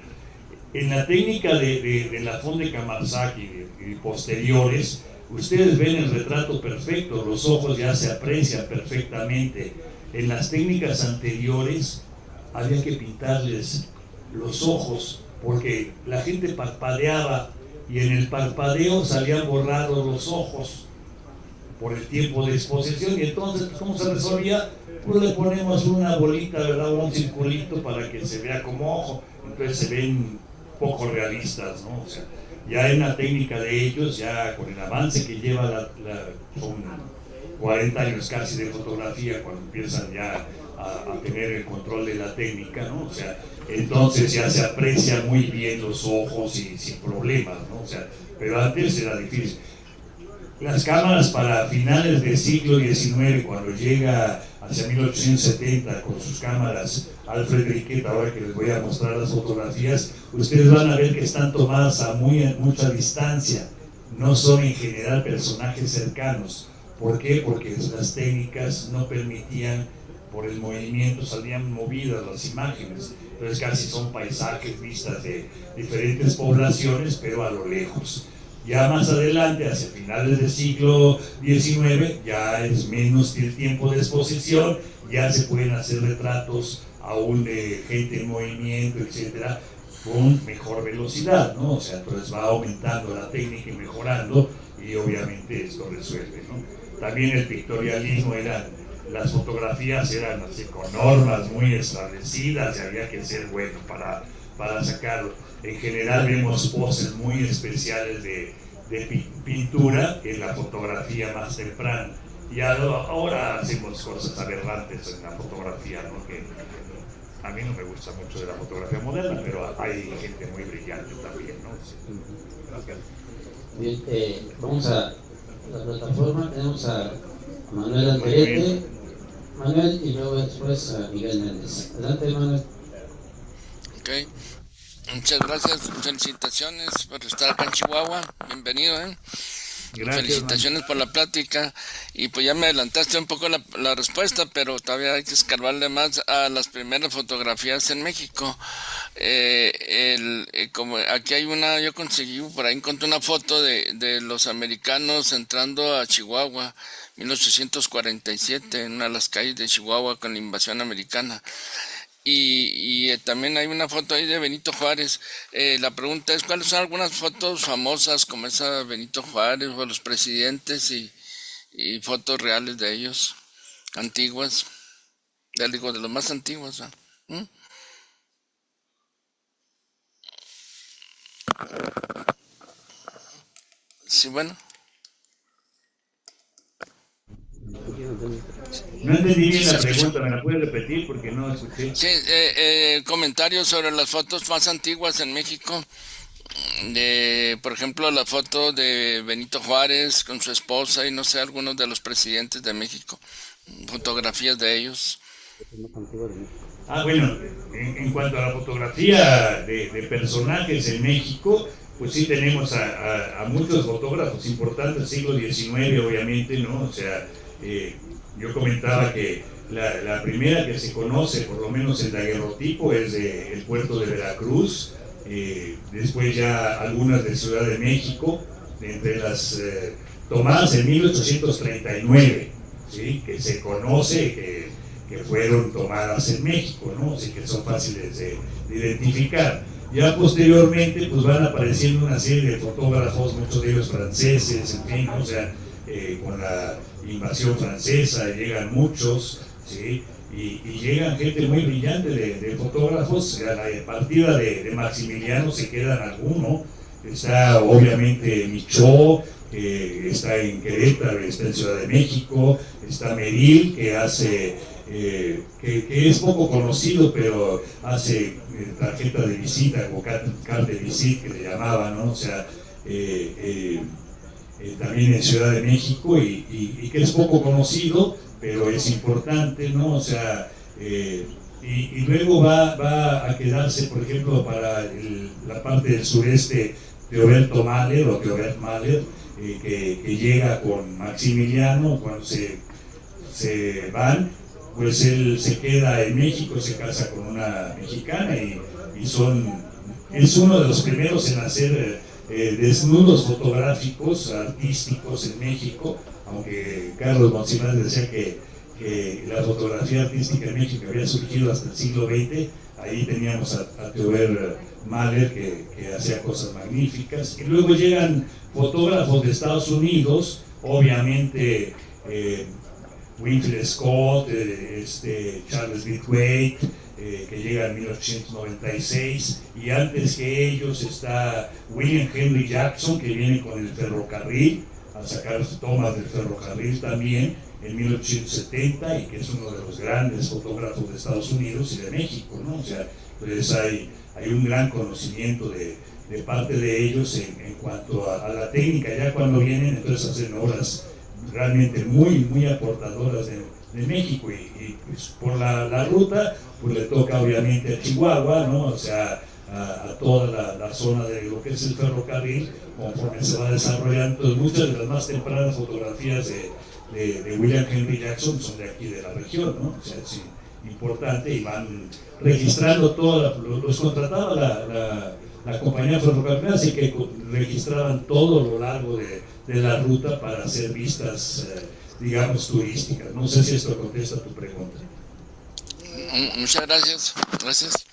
En la técnica de la Fond de Camarzak y posteriores, ustedes ven el retrato perfecto, los ojos ya se aprecian perfectamente. En las técnicas anteriores había que pintarles los ojos porque la gente parpadeaba y en el parpadeo salían borrados los ojos por el tiempo de exposición. Y entonces, ¿cómo se resolvía? Pues le ponemos una bolita, ¿verdad? O un circulito para que se vea como ojo. Entonces se ven poco realistas, ¿no? O sea, ya en la técnica de ellos, ya con el avance que lleva son 40 años casi de fotografía, cuando empiezan ya a tener el control de la técnica, ¿no? O sea, entonces ya se aprecia muy bien los ojos y sin problemas, ¿no? O sea, pero antes era difícil. Las cámaras para finales del siglo XIX, cuando llega hacia 1870 con sus cámaras Alfred Riquet, ahora que les voy a mostrar las fotografías, ustedes van a ver que están tomadas a mucha distancia, no son en general personajes cercanos. ¿Por qué? Porque las técnicas no permitían, por el movimiento salían movidas las imágenes, entonces casi son paisajes, vistas de diferentes poblaciones, pero a lo lejos. Ya más adelante, hacia finales del siglo XIX, ya es menos el tiempo de exposición, ya se pueden hacer retratos aún de gente en movimiento, etcétera, con mejor velocidad, ¿no? O sea, entonces va aumentando la técnica y mejorando, y obviamente esto resuelve, ¿no? También el pictorialismo las fotografías eran así con normas muy establecidas y había que ser bueno para sacarlo. En general vemos poses muy especiales de pintura en la fotografía más temprana. Y ahora hacemos cosas aberrantes en la fotografía, ¿no? Que a mí no me gusta mucho de la fotografía moderna, pero hay gente muy brillante también, ¿no? Gracias. Bien, vamos a la plataforma, tenemos a Manuel Alderete, Manuel, y luego después a Miguel Méndez. Adelante, Manuel. Ok, muchas gracias, felicitaciones por estar acá en Chihuahua, bienvenido, Gracias, felicitaciones por la plática, y pues ya me adelantaste un poco la respuesta, pero todavía hay que escarbarle más a las primeras fotografías en México. Como aquí hay yo conseguí, por ahí encontré una foto de los americanos entrando a Chihuahua, 1847, en una de las calles de Chihuahua con la invasión americana. Y también hay una foto ahí de Benito Juárez. La pregunta es, ¿cuáles son algunas fotos famosas como esa de Benito Juárez o los presidentes y fotos reales de ellos, antiguas? Digo, de los más antiguos, ¿eh? Sí, bueno. No entendí bien la pregunta, ¿me la puedes repetir? Porque no escuché. Sí, comentarios sobre las fotos más antiguas en México. Por ejemplo, la foto de Benito Juárez con su esposa y no sé, algunos de los presidentes de México. Fotografías de ellos. Bueno, en cuanto a la fotografía de personajes en México, pues sí tenemos a muchos fotógrafos importantes, siglo XIX obviamente, ¿no? O sea, yo comentaba que la primera que se conoce, por lo menos el daguerrotipo, es del puerto de Veracruz, después ya algunas de Ciudad de México, entre las tomadas en 1839, ¿sí? Que se conoce que fueron tomadas en México, ¿no? Así que son fáciles de identificar. Ya posteriormente pues van apareciendo una serie de fotógrafos, muchos de ellos franceses, en fin, o sea, con la invasión francesa llegan muchos, ¿sí? Y llegan gente muy brillante de fotógrafos. A la partida de Maximiliano se quedan algunos. Está obviamente Michaud, que está en Querétaro, está en Ciudad de México, está Meril, que hace, que es poco conocido, pero hace tarjeta de visita, o carte de visita que le llamaban, ¿no? O sea, también en Ciudad de México y que es poco conocido, pero es importante, ¿no? O sea, y luego va a quedarse, por ejemplo, para la parte del sureste, Teoberto Mahler o Teobert Mahler, que llega con Maximiliano cuando se van, pues él se queda en México, se casa con una mexicana y es uno de los primeros en hacer desnudos fotográficos, artísticos en México, aunque Carlos Monsiváis decía que la fotografía artística en México había surgido hasta el siglo XX. Ahí teníamos a Teobert Mahler que hacía cosas magníficas, y luego llegan fotógrafos de Estados Unidos, obviamente Winfield Scott, Charles Braithwaite, que llega en 1896, y antes que ellos está William Henry Jackson, que viene con el ferrocarril, a sacar tomas del ferrocarril también, en 1870, y que es uno de los grandes fotógrafos de Estados Unidos y de México, ¿no? O sea, pues hay un gran conocimiento de parte de ellos en cuanto a la técnica. Ya cuando vienen, entonces hacen obras realmente muy aportadoras de México, y pues por la ruta, pues le toca obviamente a Chihuahua, ¿no? O sea, a toda la zona de lo que es el ferrocarril, conforme se va desarrollando. Entonces, muchas de las más tempranas fotografías de William Henry Jackson son de aquí, de la región, ¿no? O sea, es importante, y van registrando los contrataba la compañía ferrocarrilera, así que registraban todo lo largo de la ruta para hacer vistas, digamos, turísticas. No sé si esto contesta tu pregunta. Muchas gracias. Gracias.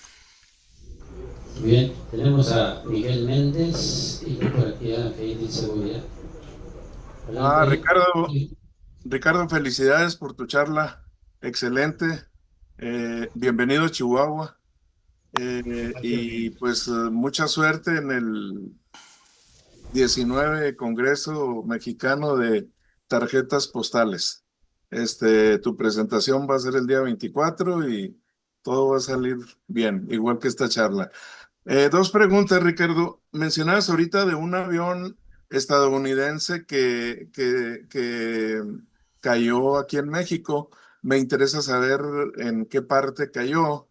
Bien, tenemos a Miguel Méndez y por aquí a Heidi Cebolla. Ricardo, felicidades por tu charla, excelente. Bienvenido a Chihuahua, y pues mucha suerte en el 19 Congreso Mexicano de Tarjetas Postales. Tu presentación va a ser el día 24 y todo va a salir bien, igual que esta charla. Dos preguntas, Ricardo. Mencionabas ahorita de un avión estadounidense que cayó aquí en México. Me interesa saber en qué parte cayó,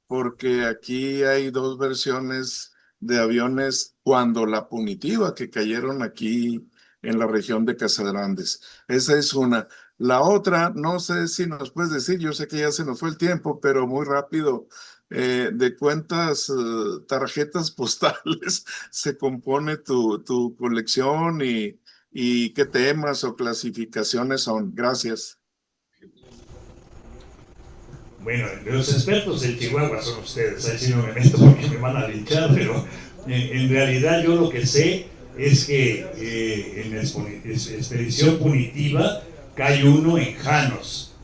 porque aquí hay dos versiones de aviones cuando la punitiva que cayeron aquí en la región de Casagrandes. Esa es una. La otra, no sé si nos puedes decir, yo sé que ya se nos fue el tiempo, pero muy rápido, de cuántas tarjetas postales se compone tu colección y qué temas o clasificaciones son. Gracias. Bueno, los expertos en Chihuahua son ustedes, ahí sí no me meto porque me van a linchar, pero en realidad yo lo que sé es que en la expedición punitiva cae uno en Janos,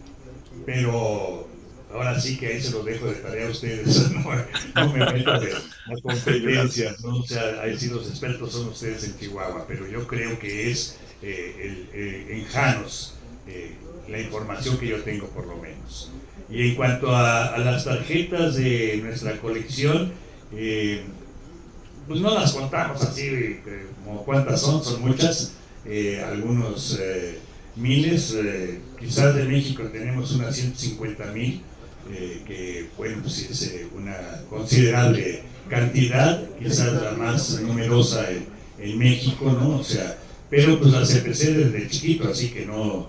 pero ahora sí que ahí se los dejo de tarea a ustedes, no me meto de las competencias, ¿no? O sea, ahí sí los expertos son ustedes en Chihuahua, pero yo creo que es en Janos, la información que yo tengo por lo menos. Y en cuanto a las tarjetas de nuestra colección, pues no las contamos así como cuántas son muchas, algunos miles, quizás de México tenemos unas 150,000, que bueno, pues es una considerable cantidad, quizás la más numerosa en México, ¿no? O sea, pero pues las empecé desde chiquito, así que no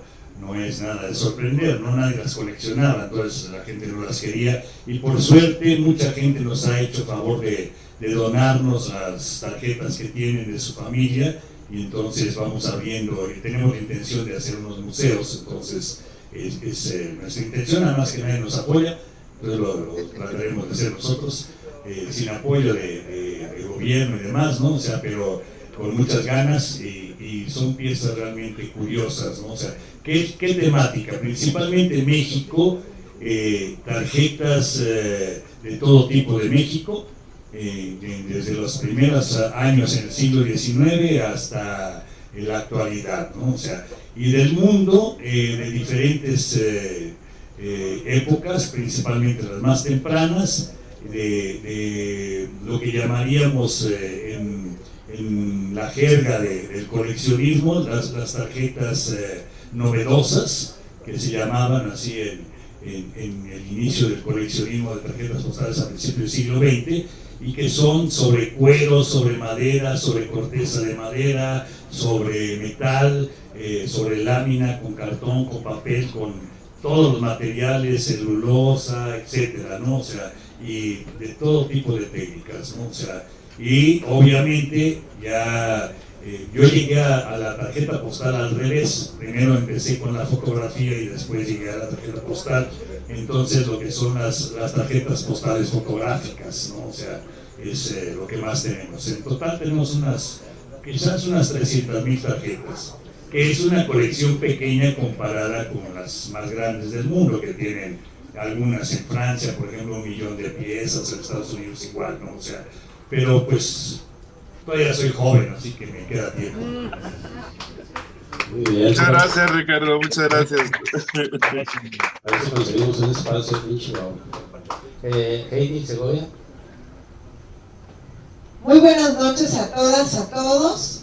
es nada de sorprender, ¿no? Nadie las coleccionaba, entonces la gente no las quería, y por suerte mucha gente nos ha hecho favor de donarnos las tarjetas que tienen de su familia, y entonces vamos abriendo, y tenemos la intención de hacer unos museos, entonces es nuestra intención, además que nadie nos apoya, entonces lo trataremos de hacer nosotros, sin apoyo de gobierno y demás, ¿no? O sea, pero con muchas ganas, y son piezas realmente curiosas, ¿no? O sea, ¿qué temática? Principalmente México, tarjetas de todo tipo de México, desde los primeros años en el siglo XIX hasta la actualidad, ¿no? O sea, y del mundo, de diferentes épocas, principalmente las más tempranas, de lo que llamaríamos en en la jerga del coleccionismo, las tarjetas novedosas, que se llamaban así en el inicio del coleccionismo de tarjetas postales a principios del siglo XX, y que son sobre cuero, sobre madera, sobre corteza de madera, sobre metal, sobre lámina, con cartón, con papel, con todos los materiales, celulosa, etcétera, ¿no? O sea, y de todo tipo de técnicas, ¿no? O sea, y obviamente ya yo llegué a la tarjeta postal al revés. Primero empecé con la fotografía y después llegué a la tarjeta postal. Entonces lo que son las tarjetas postales fotográficas, ¿no? O sea, es lo que más tenemos. En total tenemos quizás unas 300,000 tarjetas, que es una colección pequeña comparada con las más grandes del mundo, que tienen algunas en Francia, por ejemplo, 1,000,000 de piezas, en Estados Unidos igual, ¿no? O sea, pero pues todavía soy joven, así que me queda tiempo. Muy bien. Muchas gracias, Ricardo, muchas gracias. A ver si conseguimos un espacio en Chihuahua. Heidi Segovia. Muy buenas noches a todas, a todos.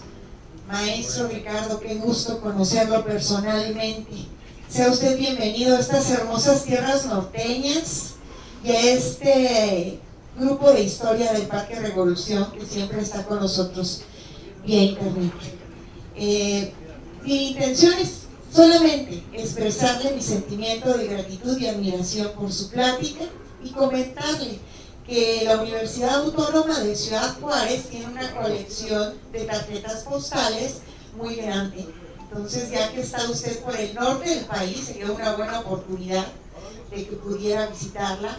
Maestro Ricardo, qué gusto conocerlo personalmente. Sea usted bienvenido a estas hermosas tierras norteñas y a este grupo de historia del Parque Revolución, que siempre está con nosotros vía internet. Mi intención es solamente expresarle mi sentimiento de gratitud y admiración por su plática y comentarle que la Universidad Autónoma de Ciudad Juárez tiene una colección de tarjetas postales muy grande. Entonces, ya que está usted por el norte del país, sería una buena oportunidad de que pudiera visitarla.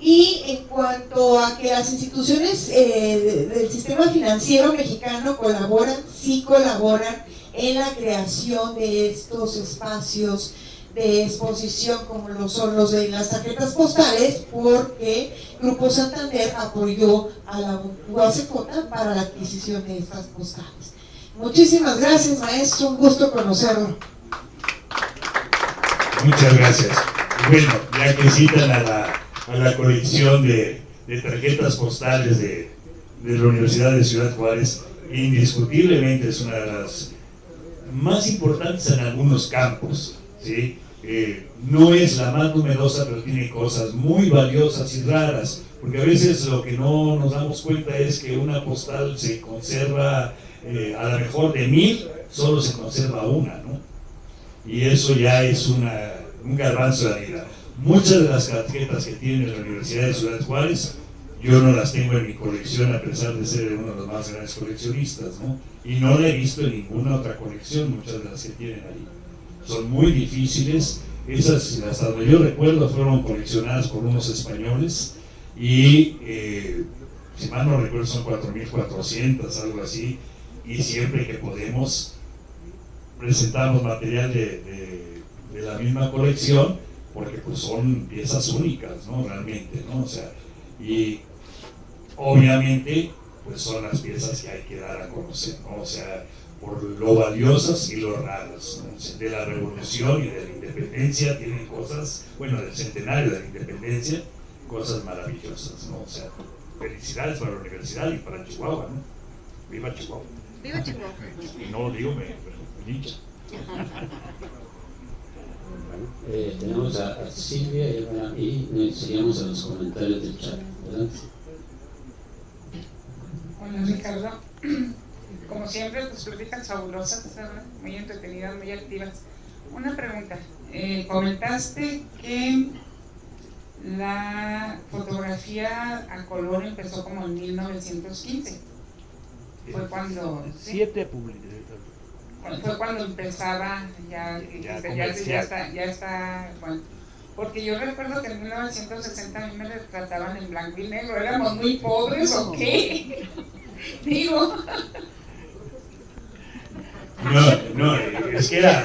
Y en cuanto a que las instituciones del sistema financiero mexicano colaboran, sí colaboran en la creación de estos espacios de exposición como lo son los de las tarjetas postales, porque Grupo Santander apoyó a la UACJ para la adquisición de estas postales. Muchísimas gracias, maestro, un gusto conocerlo. Muchas gracias. Bueno, ya que citan a la colección de tarjetas postales de la Universidad de Ciudad Juárez, indiscutiblemente es una de las más importantes en algunos campos, ¿sí? No es la más numerosa, pero tiene cosas muy valiosas y raras, porque a veces lo que no nos damos cuenta es que una postal se conserva, a lo mejor de 1,000, solo se conserva una, ¿no? Y eso ya es un garbanzo de la vida. Muchas de las tarjetas que tiene la Universidad de Ciudad Juárez, yo no las tengo en mi colección, a pesar de ser uno de los más grandes coleccionistas, ¿no? Y no la he visto en ninguna otra colección, muchas de las que tienen ahí. Son muy difíciles. Esas, hasta donde yo recuerdo, fueron coleccionadas por unos españoles y, si mal no recuerdo, son 4,400, algo así, y siempre que podemos presentamos material de la misma colección, porque pues son piezas únicas, ¿no? Realmente, ¿no? O sea, y obviamente pues son las piezas que hay que dar a conocer, ¿no? O sea, por lo valiosas y lo raras, ¿no? O sea, de la Revolución y de la Independencia tienen cosas, bueno, del centenario de la Independencia, cosas maravillosas, ¿no? O sea, felicidades para la universidad y para Chihuahua, ¿no? ¡Viva Chihuahua! ¡Viva Chihuahua! Y no lo digo, me dicha. Tenemos a Silvia y seguimos a los comentarios del chat. Adelante. Hola, Ricardo. Como siempre, tus pláticas fabulosas, ¿verdad? Muy entretenidas, muy activas. Una pregunta. Comentaste que la fotografía a color empezó como en 1915. Fue cuando... ¿sí? Fue cuando empezaba ya está bueno, porque yo recuerdo que en 1960 a mí me retrataban en blanco y negro. ¿Éramos muy pobres o qué? Digo. No, es que era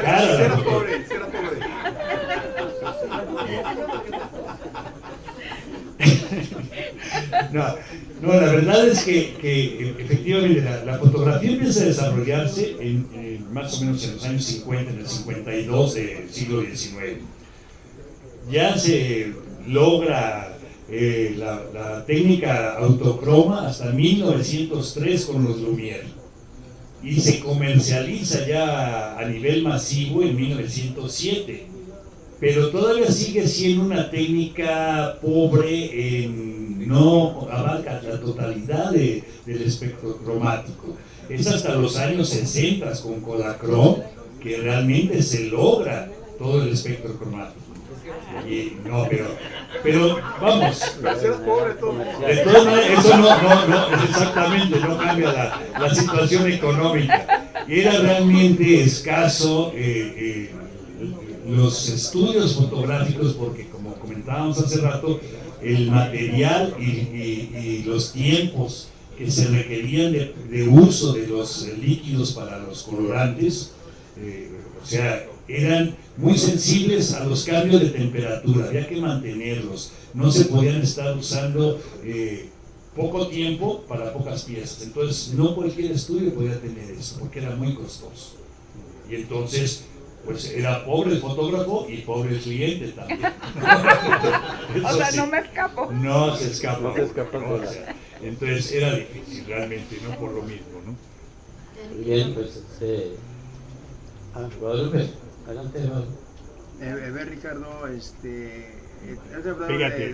cara. Era pobre. No, la verdad es que efectivamente la fotografía empieza a desarrollarse en más o menos en los años 50, en el 52 del siglo XIX. Ya se logra la técnica autocroma hasta 1903 con los Lumière, y se comercializa ya a nivel masivo en 1907, pero todavía sigue siendo una técnica pobre, no abarca la totalidad del espectro cromático. Es hasta los años 60 con Kodachrome que realmente se logra todo el espectro cromático. Y no, pero vamos, de todas maneras, eso no exactamente, no cambia la situación económica. Era realmente escaso los estudios fotográficos, porque como comentábamos hace rato, el material y los tiempos que se requerían de uso de los líquidos para los colorantes, o sea, eran muy sensibles a los cambios de temperatura, había que mantenerlos, no se podían estar usando poco tiempo para pocas piezas, entonces no cualquier estudio podía tener eso, porque era muy costoso, y entonces pues era pobre el fotógrafo y pobre el cliente también. O sea, sí, no me escapo. no se escapa, ¿no? O sea, entonces era difícil realmente, no por lo mismo, ¿no? Muy bien, pues Guadalupe, adelante. Ricardo,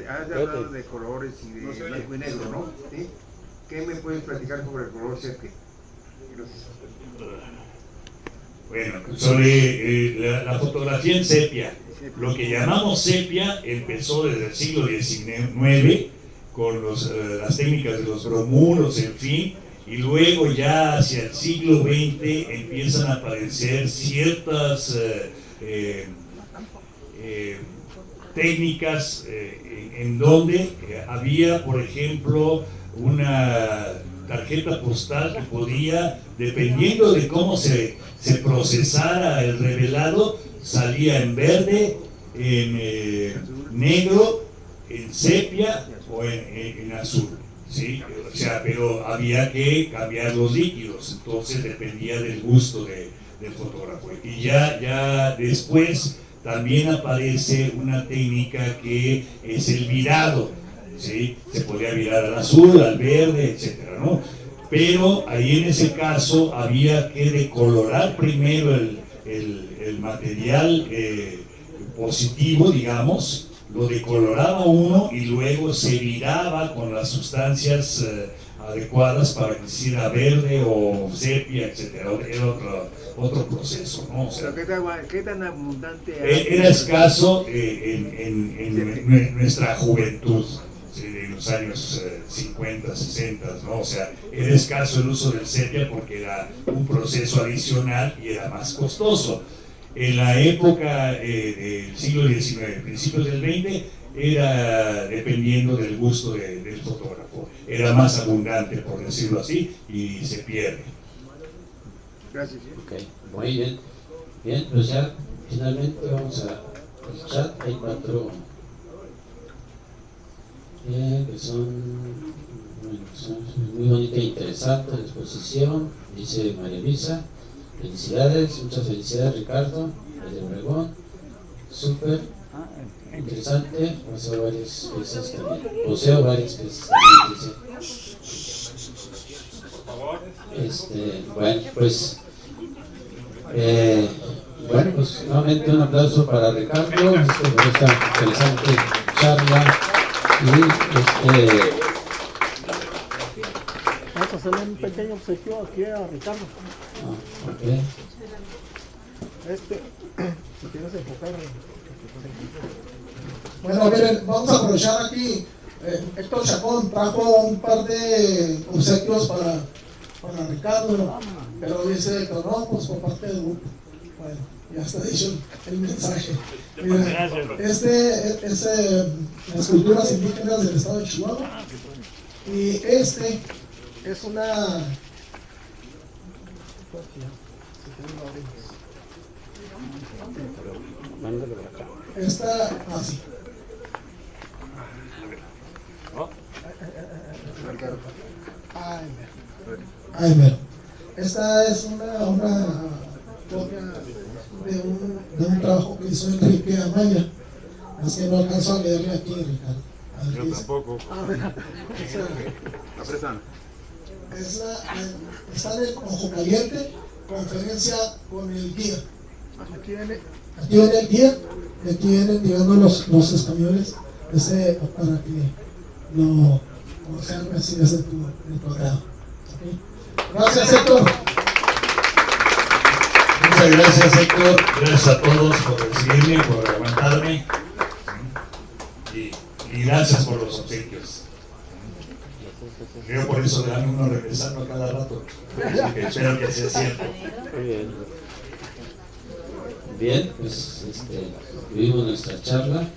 has hablado de colores y de blanco y negro, ¿no? ¿Sí? ¿Qué me puedes platicar sobre el color sepia? Bueno, sobre la fotografía en sepia, lo que llamamos sepia empezó desde el siglo XIX con las técnicas de los bromuro, en fin, y luego ya hacia el siglo XX empiezan a aparecer ciertas técnicas en donde había, por ejemplo, una tarjeta postal que podía, dependiendo de cómo se procesara el revelado, salía en verde, en negro, en sepia o en azul, ¿sí? O sea, pero había que cambiar los líquidos, entonces dependía del gusto del fotógrafo. Y ya después también aparece una técnica que es el virado, ¿sí? Se podía virar al azul, al verde, etcétera, ¿no? Pero ahí en ese caso había que decolorar primero el material positivo, digamos, lo decoloraba uno y luego se viraba con las sustancias adecuadas para que hiciera verde o sepia, etcétera. Era otro proceso, ¿no? O sea, ¿qué tan abundante era escaso en nuestra juventud, de los años 50, 60, ¿no? O sea, era escaso el uso del sepia porque era un proceso adicional y era más costoso. En la época del siglo XIX, principios del XX, era dependiendo del gusto del fotógrafo. Era más abundante, por decirlo así, y se pierde. Gracias. Ok, muy bien. Bien, pues ya finalmente vamos al chat. Hay 4 que son muy bonita e interesante la exposición, dice María Luisa. Felicidades, muchas felicidades Ricardo, desde Obregón, súper interesante, poseo varias piezas también, dice. Bueno, pues nuevamente un aplauso para Ricardo por esta interesante charla y vamos a hacerle un pequeño obsequio aquí a Ricardo. Okay. Si quieres enfocar. Bueno, miren, vamos a aprovechar aquí. Héctor Chacón trajo un par de obsequios para Ricardo, pero dice que no, pues por parte del grupo. Bueno, ya está dicho el mensaje. Mira, es esculturas indígenas del estado de Chihuahua, y es una. Esta así. Ay, mero. Esta es una copia de un trabajo que hizo Enrique Amaya. Es que no alcanzo a leerle aquí, Ricardo. Yo tampoco. La prestan. Está en el Ojo Caliente, conferencia con el guía. Aquí viene el guía, y aquí vienen llegando los españoles para que lo conozcan así desde el programa. ¿Okay? Gracias, Héctor. Muchas gracias, Héctor. Gracias a todos por recibirme, por aguantarme. Y gracias por los obsequios. Creo por eso le dan uno regresando a cada rato. Así que espero que sea cierto. Muy bien. Bien, pues tuvimos nuestra charla.